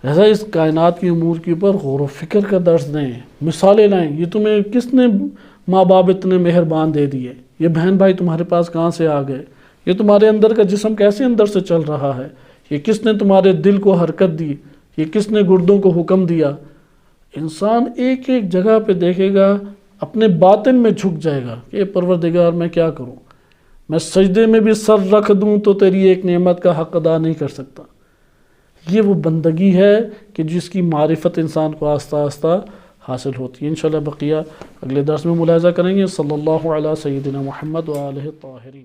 ایسا اس کائنات کی امور کے اوپر غور و فکر کا درس دیں، مثالیں لائیں، یہ تمہیں کس نے ماں باپ اتنے مہربان دے دیے، یہ بہن بھائی تمہارے پاس کہاں سے آ گئے، یہ تمہارے اندر کا جسم کیسے اندر سے چل رہا ہے، یہ کس نے تمہارے دل کو حرکت دی، یہ کس نے گردوں کو حکم دیا۔ انسان ایک ایک جگہ پہ دیکھے گا، اپنے باطن میں جھک جائے گا کہ اے پروردگار میں کیا کروں، میں سجدے میں بھی سر رکھ دوں تو تیری ایک نعمت کا حق ادا نہیں کر سکتا۔ یہ وہ بندگی ہے کہ جس کی معرفت انسان کو آہستہ آہستہ حاصل ہوتی ہے۔ انشاءاللہ بقیہ اگلے درس میں ملاحظہ کریں گے۔ صلی اللہ علیہ سیدنا محمد و آلہ الطاہرین۔